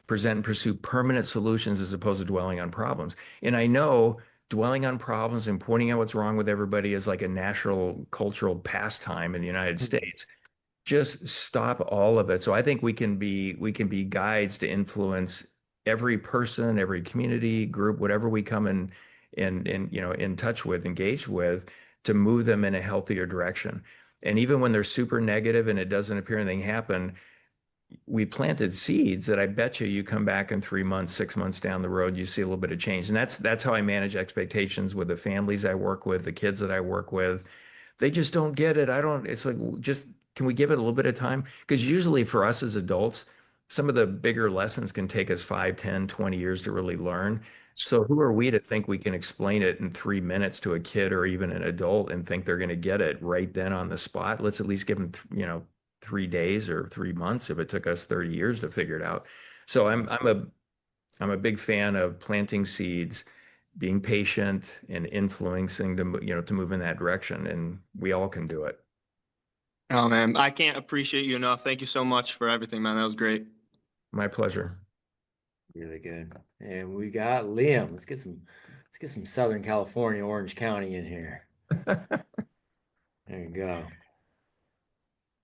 present and pursue permanent solutions as opposed to dwelling on problems. And I know dwelling on problems and pointing out what's wrong with everybody is like a natural cultural pastime in the United States. Just stop all of it. So I think we can be guides to influence every person, every community group, whatever we come in touch with, engaged with, to move them in a healthier direction. And even when they're super negative and it doesn't appear anything happen, we planted seeds that I bet you come back in 3 months, 6 months down the road, you see a little bit of change. And that's how I manage expectations with the families I work with, the kids that I work with. They just don't get it. It's like, just can we give it a little bit of time? Because usually for us as adults, some of the bigger lessons can take us 5, 10, 20 years to really learn. So who are we to think we can explain it in 3 minutes to a kid or even an adult and think they're going to get it right then on the spot? Let's at least give them, 3 days or 3 months if it took us 30 years to figure it out. So I'm a big fan of planting seeds, being patient and influencing to move in that direction. And we all can do it. Oh man, I can't appreciate you enough. Thank you so much for everything, man. That was great. My pleasure. Really good. And we got Liam. Let's get some Southern California, Orange County in here. There you go.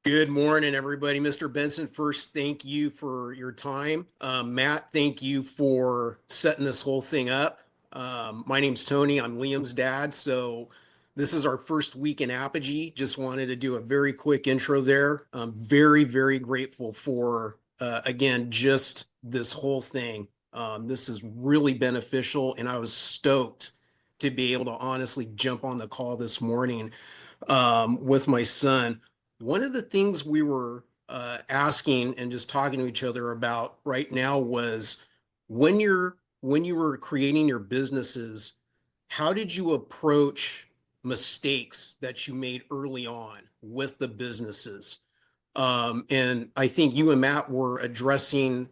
Good morning, everybody. Mr. Benson, first, thank you for your time. Matt, thank you for setting this whole thing up. My name's Tony. I'm Liam's dad. So this is our first week in Apogee. Just wanted to do a very quick intro there. I'm very, very grateful for, again, just this whole thing. This is really beneficial, and I was stoked to be able to honestly jump on the call this morning with my son. One of the things we were asking and just talking to each other about right now was when you were creating your businesses, how did you approach mistakes that you made early on with the businesses? And I think you and Matt were addressing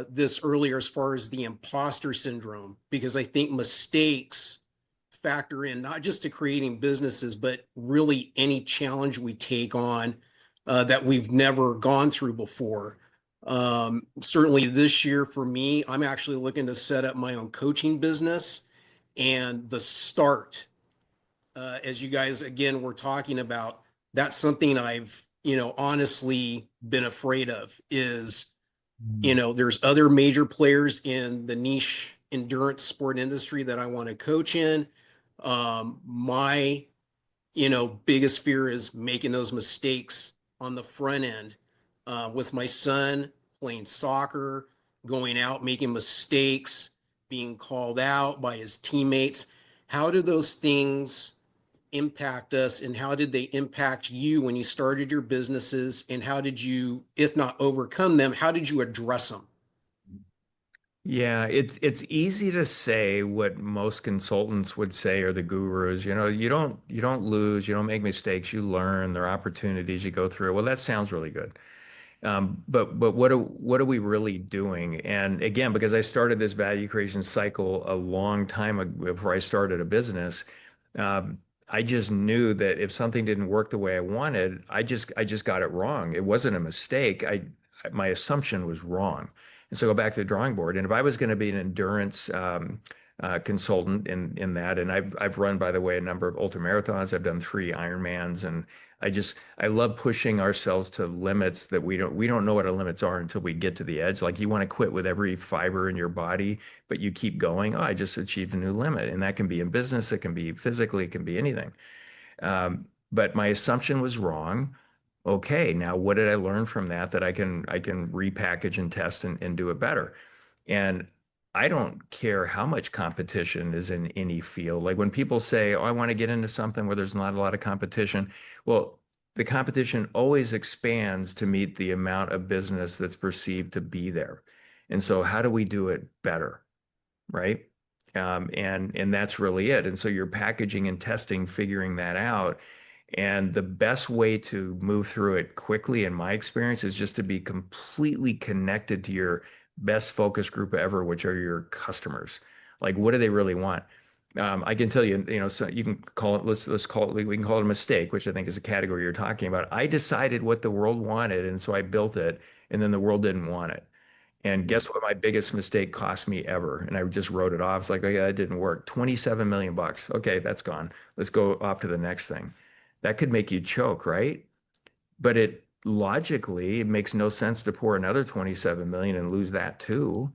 this earlier as far as the imposter syndrome, because I think mistakes factor in not just to creating businesses, but really any challenge we take on that we've never gone through before. Certainly this year for me, I'm actually looking to set up my own coaching business. And the start, as you guys again were talking about, that's something I've, honestly been afraid of is, there's other major players in the niche endurance sport industry that I want to coach in. My, biggest fear is making those mistakes on the front end, with my son playing soccer, going out, making mistakes, being called out by his teammates. How do those things impact us, and how did they impact you when you started your businesses, and how did you, if not overcome them, how did you address them? Yeah, it's easy to say what most consultants would say or the gurus. You don't lose, you don't make mistakes, you learn. There are opportunities you go through. Well, that sounds really good. But what are we really doing? And again, because I started this value creation cycle a long time ago before I started a business, I just knew that if something didn't work the way I wanted, I just got it wrong. It wasn't a mistake. My assumption was wrong. And so go back to the drawing board. And if I was going to be an endurance consultant in that, and I've run, by the way, a number of ultramarathons. I've done 3 Ironmans, and I love pushing ourselves to limits that we don't know what our limits are until we get to the edge. Like you want to quit with every fiber in your body, but you keep going. Oh, I just achieved a new limit, and that can be in business, it can be physically, it can be anything. But my assumption was wrong. Okay, now what did I learn from that I can repackage and test and do it better? And I don't care how much competition is in any field. Like when people say, "Oh, I want to get into something where there's not a lot of competition." Well, the competition always expands to meet the amount of business that's perceived to be there. And so how do we do it better? Right? And that's really it. And so you're packaging and testing, figuring that out. And the best way to move through it quickly, in my experience, is just to be completely connected to your best focus group ever, which are your customers. Like, what do they really want? I can tell you, so you can call it, let's call it, we can call it a mistake, which I think is a category you're talking about. I decided what the world wanted, and so I built it, and then the world didn't want it. And guess what my biggest mistake cost me ever? And I just wrote it off. It's like, oh yeah, that didn't work. 27 million bucks. Okay, that's gone. Let's go off to the next thing. That could make you choke, right? But it makes no sense to pour another 27 million and lose that too.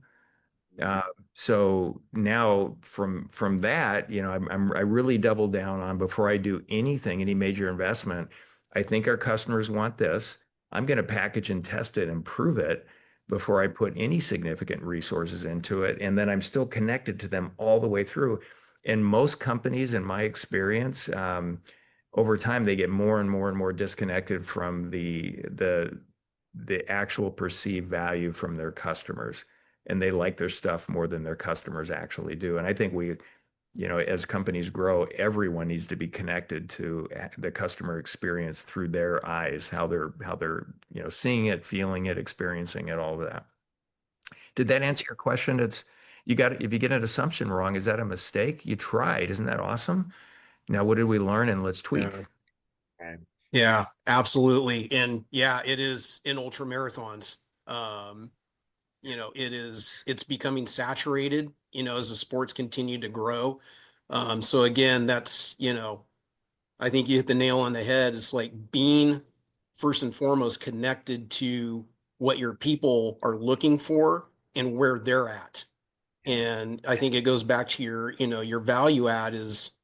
Uh, so now from that, I really double down on, before I do anything, any major investment, I think our customers want this. I'm going to package and test it and prove it before I put any significant resources into it. And then I'm still connected to them all the way through. And most companies, in my experience, over time, they get more and more and more disconnected from the actual perceived value from their customers, and they like their stuff more than their customers actually do. And I think we, as companies grow, everyone needs to be connected to the customer experience through their eyes, how they're seeing it, feeling it, experiencing it, all of that. Did that answer your question? If you get an assumption wrong, is that a mistake? You tried. Isn't that awesome? Now, what did we learn? And let's tweak. Yeah. Right. Yeah, absolutely. And yeah, it is in ultra marathons. Um, it's becoming saturated, as the sports continue to grow. So again, that's, I think you hit the nail on the head. It's like being first and foremost connected to what your people are looking for and where they're at. And I think it goes back to your value add is,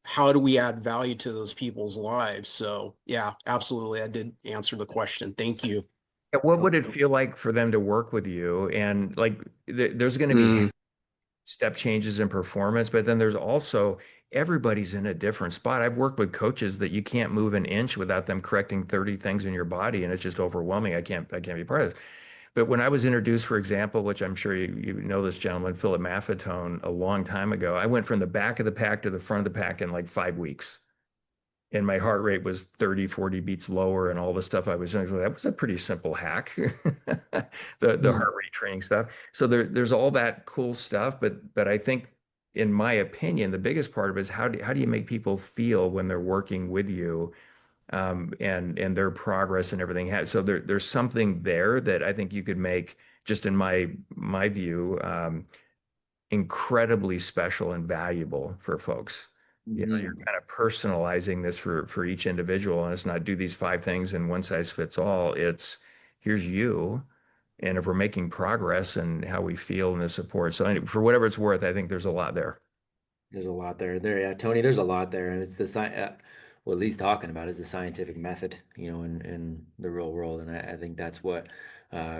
how do we add value to those people's lives? So yeah, absolutely. I did answer the question. Thank you. Yeah, what would it feel like for them to work with you? And like, there's going to be Mm, step changes in performance, but then there's also everybody's in a different spot. I've worked with coaches that you can't move an inch without them correcting 30 things in your body, and it's just overwhelming. I can't be part of this. But when I was introduced, for example, which I'm sure you know this gentleman, Philip Maffetone, a long time ago, I went from the back of the pack to the front of the pack in like 5 weeks. And my heart rate was 30, 40 beats lower and all the stuff I was doing. So that was a pretty simple hack, the heart rate training stuff. So there's all that cool stuff. But I think, in my opinion, the biggest part of it is how do you make people feel when they're working with you, and their progress and everything has. So there's something there that I think you could make, just in my view, incredibly special and valuable for folks. You're kind of personalizing this for each individual, and it's not do these 5 things and one size fits all. It's here's you, and if we're making progress and how we feel and the support. So for whatever it's worth, I think there's a lot there. There's a lot there. Yeah, Tony, there's a lot there, and it's what Lee's talking about is the scientific method, in the real world, and I think that's what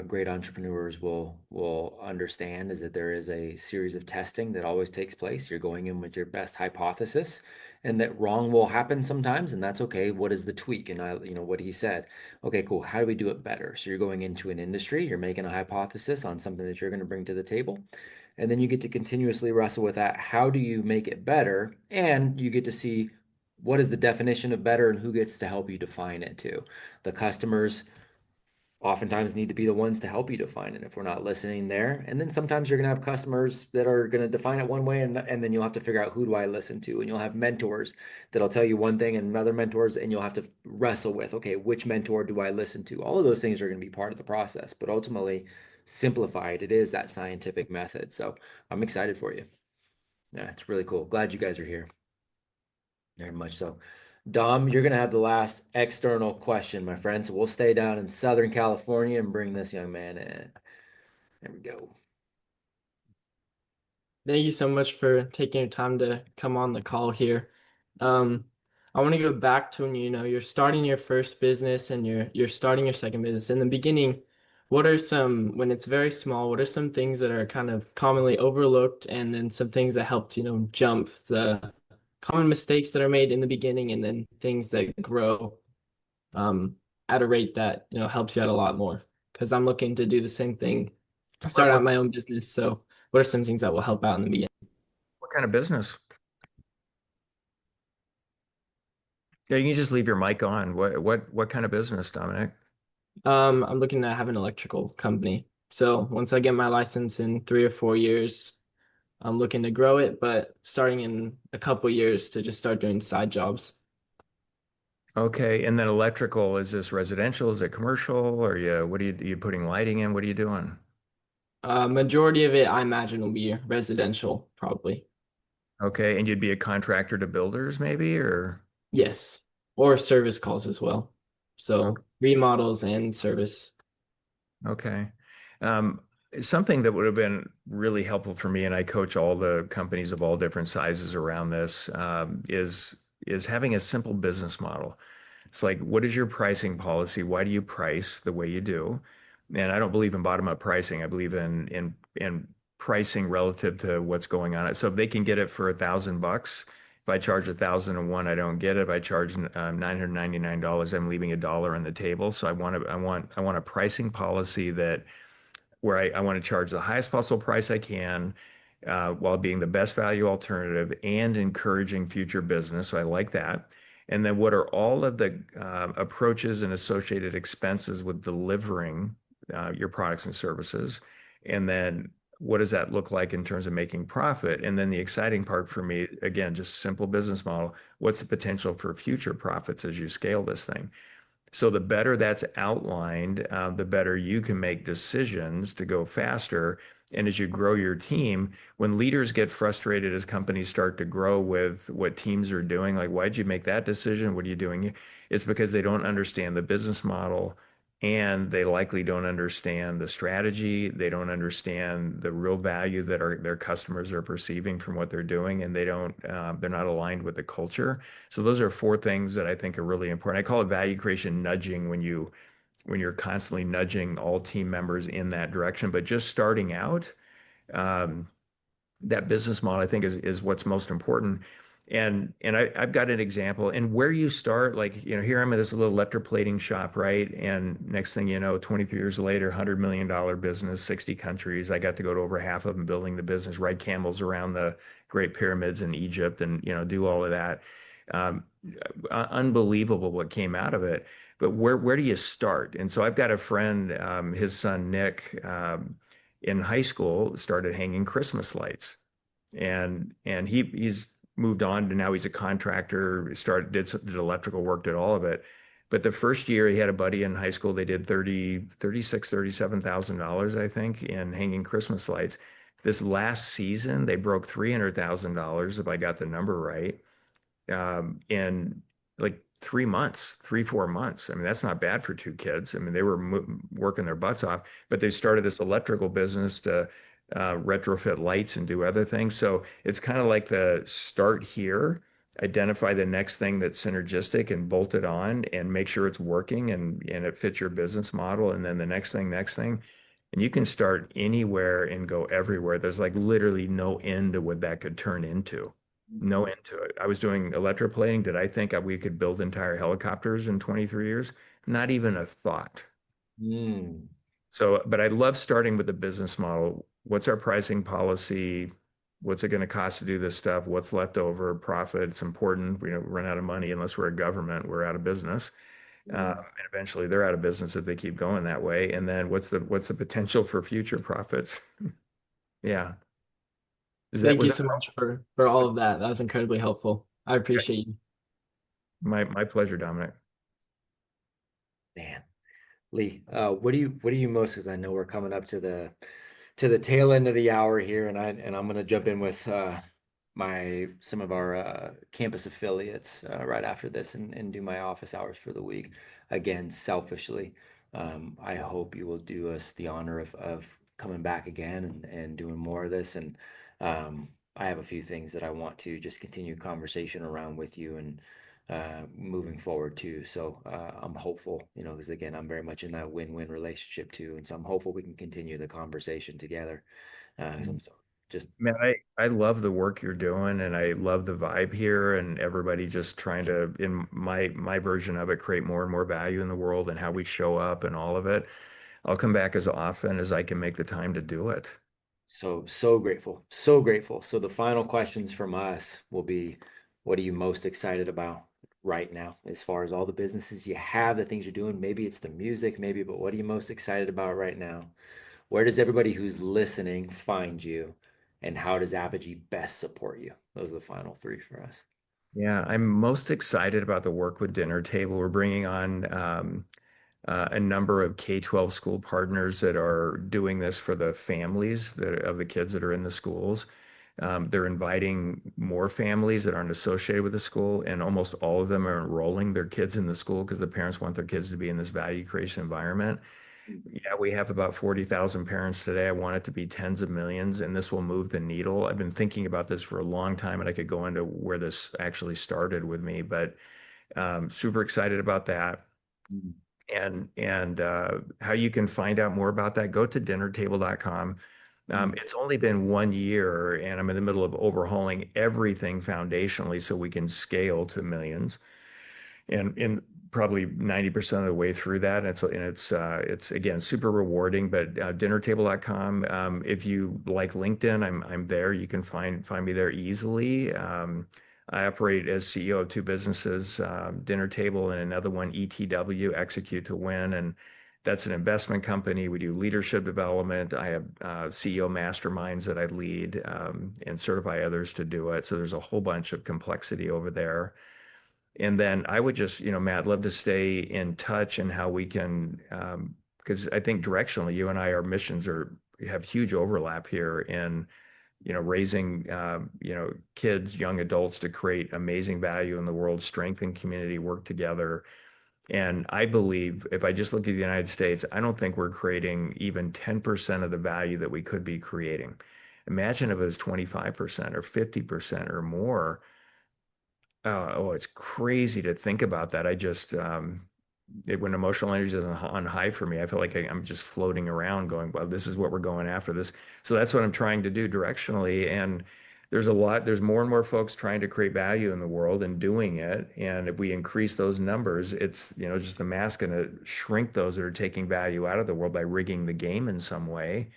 great entrepreneurs will understand is that there is a series of testing that always takes place. You're going in with your best hypothesis, and that wrong will happen sometimes, and that's okay. What is the tweak? And what he said. Okay, cool. How do we do it better? So you're going into an industry, you're making a hypothesis on something that you're going to bring to the table. And then you get to continuously wrestle with that. How do you make it better? And you get to see what is the definition of better and who gets to help you define it too. The customers oftentimes need to be the ones to help you define it if we're not listening there. And then sometimes you're going to have customers that are going to define it one way, and then you'll have to figure out who do I listen to. And you'll have mentors that'll tell you one thing and other mentors, and you'll have to wrestle with, okay, which mentor do I listen to? All of those things are going to be part of the process, but ultimately, simplified, it is that scientific method. So I'm excited for you. Yeah, it's really cool. Glad you guys are here. Very much so. Dom, you're going to have the last external question, my friend. So we'll stay down in Southern California and bring this young man in. There we go. Thank you so much for taking your time to come on the call here. I want to go back to when you're starting your first business and you're starting your second business. In the beginning, what are when it's very small, what are some things that are kind of commonly overlooked, and then some things that helped jump the common mistakes that are made in the beginning, and then things that grow at a rate that helps you out a lot more? Because I'm looking to do the same thing, start out my own business. So what are some things that will help out in the beginning? What kind of business? Yeah, you can just leave your mic on. What kind of business, Dominic? I'm looking to have an electrical company. So once I get my license in 3 or 4 years, I'm looking to grow it, but starting in a couple years to just start doing side jobs. Okay, and then electrical, is this residential? Is it commercial? Or what are you putting lighting in? What are you doing? Majority of it, I imagine, will be residential, probably. Okay, and you'd be a contractor to builders, maybe, or? Yes, or service calls as well. So remodels and service. Okay. Something that would have been really helpful for me, and I coach all the companies of all different sizes around this, is having a simple business model. It's like, what is your pricing policy? Why do you price the way you do? And I don't believe in bottom-up pricing. I believe in pricing relative to what's going on. So if they can get it for $1,000 If I charge 1,001, I don't get it. If I charge $999, I'm leaving $1 on the table. So I want a pricing policy that where I want to charge the highest possible price I can, while being the best value alternative and encouraging future business. So I like that. And then what are all of the approaches and associated expenses with delivering your products and services? And then what does that look like in terms of making profit? And then the exciting part for me, again, just simple business model. What's the potential for future profits as you scale this thing? So the better that's outlined, the better you can make decisions to go faster. And as you grow your team, when leaders get frustrated as companies start to grow with what teams are doing, like, why'd you make that decision? What are you doing? It's because they don't understand the business model, and they likely don't understand the strategy. They don't understand the real value that their customers are perceiving from what they're doing, and they're not aligned with the culture. So those are four things that I think are really important. I call it value creation nudging when you're constantly nudging all team members in that direction. But just starting out, um, that business model, I think, is what's most important. And I've got an example. And where you start, like, here I'm at this little electroplating shop, right? And next thing you know, 23 years later, $100 million business, 60 countries. I got to go to over half of them building the business, ride camels around the Great Pyramids in Egypt, and do all of that. Um, Unbelievable what came out of it. But where do you start? And so I've got a friend, his son Nick, in high school started hanging Christmas lights, and he's moved on to now he's a contractor, did electrical work, did all of it. But the first year he had a buddy in high school, they did 37,000 dollars, I think, in hanging Christmas lights. This last season they broke $300,000, if I got the number right, in like 3 months, 4 months. I mean, that's not bad for two kids. I mean, they were working their butts off, but they started this electrical business to retrofit lights and do other things. So it's kind of like the start here, identify the next thing that's synergistic and bolt it on and make sure it's working and it fits your business model. And then the next thing, next thing. And you can start anywhere and go everywhere. There's like literally no end to what that could turn into. No end to it. I was doing electroplating. Did I think we could build entire helicopters in 23 years? Not even a thought. Mm. So, but I love starting with the business model. What's our pricing policy? What's it going to cost to do this stuff? What's left over? Profit. It's important. We don't run out of money unless we're a government. We're out of business. And eventually they're out of business if they keep going that way. And then what's the potential for future profits? Yeah. Thank you so much for all of that. That was incredibly helpful. I appreciate you. My pleasure, Dominic. Man, Lee, what do you most? Because I know we're coming up to the tail end of the hour here, and I'm going to jump in with some of our campus affiliates right after this, and do my office hours for the week. Again, selfishly, I hope you will do us the honor of coming back again and doing more of this. And I have a few things that I want to just continue conversation around with you and moving forward too. So I'm hopeful, because again, I'm very much in that win-win relationship too. And so I'm hopeful we can continue the conversation together. 'Cause I'm just Man, I love the work you're doing, and I love the vibe here, and everybody just trying to, in my version of it, create more and more value in the world and how we show up and all of it. I'll come back as often as I can make the time to do it. so grateful, so grateful. So the final questions from us will be, what are you most excited about right now, as far as all the businesses you have, the things you're doing? Maybe it's the music, but what are you most excited about right now? Where does everybody who's listening find you? And how does Apogee best support you? Those are the final three for us. Yeah, I'm most excited about the work with Dinner Table. We're bringing on a number of K-12 school partners that are doing this for the families of the kids that are in the schools. They're inviting more families that aren't associated with the school, and almost all of them are enrolling their kids in the school because the parents want their kids to be in this value creation environment. Yeah, we have about 40,000 parents today. I want it to be tens of millions, and this will move the needle. I've been thinking about this for a long time, and I could go into where this actually started with me, but super excited about that. And how you can find out more about that, go to dinnertable.com. It's only been 1 year, and I'm in the middle of overhauling everything foundationally so we can scale to millions. And probably 90% of the way through that. It's again super rewarding. But dinnertable.com, if you like LinkedIn, I'm there. You can find me there easily. I operate as CEO of two businesses, Dinner Table and another one, ETW, Execute to Win. And that's an investment company. We do leadership development. I have CEO masterminds that I lead and certify others to do it. So there's a whole bunch of complexity over there. And then I would just, Matt, love to stay in touch and how we can, because I think directionally, you and I, our missions have huge overlap here in, raising, kids, young adults to create amazing value in the world, strengthen community, work together. And I believe if I just look at the United States, I don't think we're creating even 10% of the value that we could be creating. Imagine if it was 25% or 50% or more. It's crazy to think about that. When emotional energy is on high for me, I feel like I'm just floating around going, well, this is what we're going after this. So that's what I'm trying to do directionally. And there's more and more folks trying to create value in the world and doing it. And if we increase those numbers, it's, just the mass going to shrink those that are taking value out of the world by rigging the game in some way.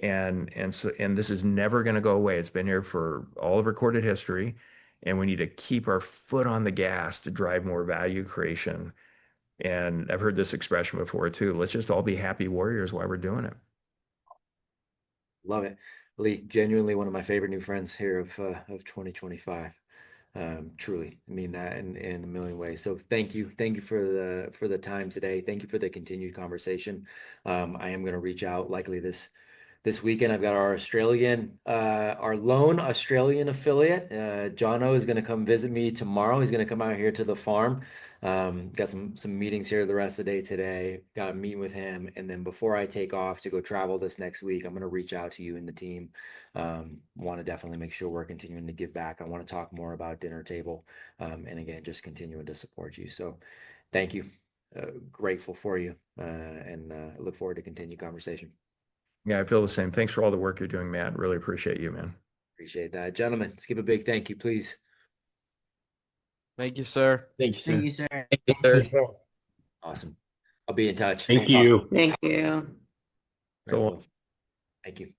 And this is never going to go away. It's been here for all of recorded history. And we need to keep our foot on the gas to drive more value creation. And I've heard this expression before too. Let's just all be happy warriors while we're doing it. Love it. Lee, genuinely one of my favorite new friends here of 2025. Truly, I mean that in a million ways. So thank you for the time today. Thank you for the continued conversation. I am going to reach out likely this weekend. I've got our lone Australian affiliate, Jono, is going to come visit me tomorrow. He's going to come out here to the farm. Got some meetings here the rest of the day today. Got a meeting with him, and then before I take off to go travel this next week, I'm going to reach out to you and the team. Want to definitely make sure we're continuing to give back. I want to talk more about Dinner Table, and again, just continuing to support you. So, thank you. Grateful for you, and look forward to continued conversation. Yeah, I feel the same. Thanks for all the work you're doing, Matt. Really appreciate you, man. Appreciate that. Gentlemen, let's give a big thank you, please. Thank you, sir. Thank you, sir. Thank you, sir. Thank you. Awesome. I'll be in touch. Thank you. Thank you. So Thank you.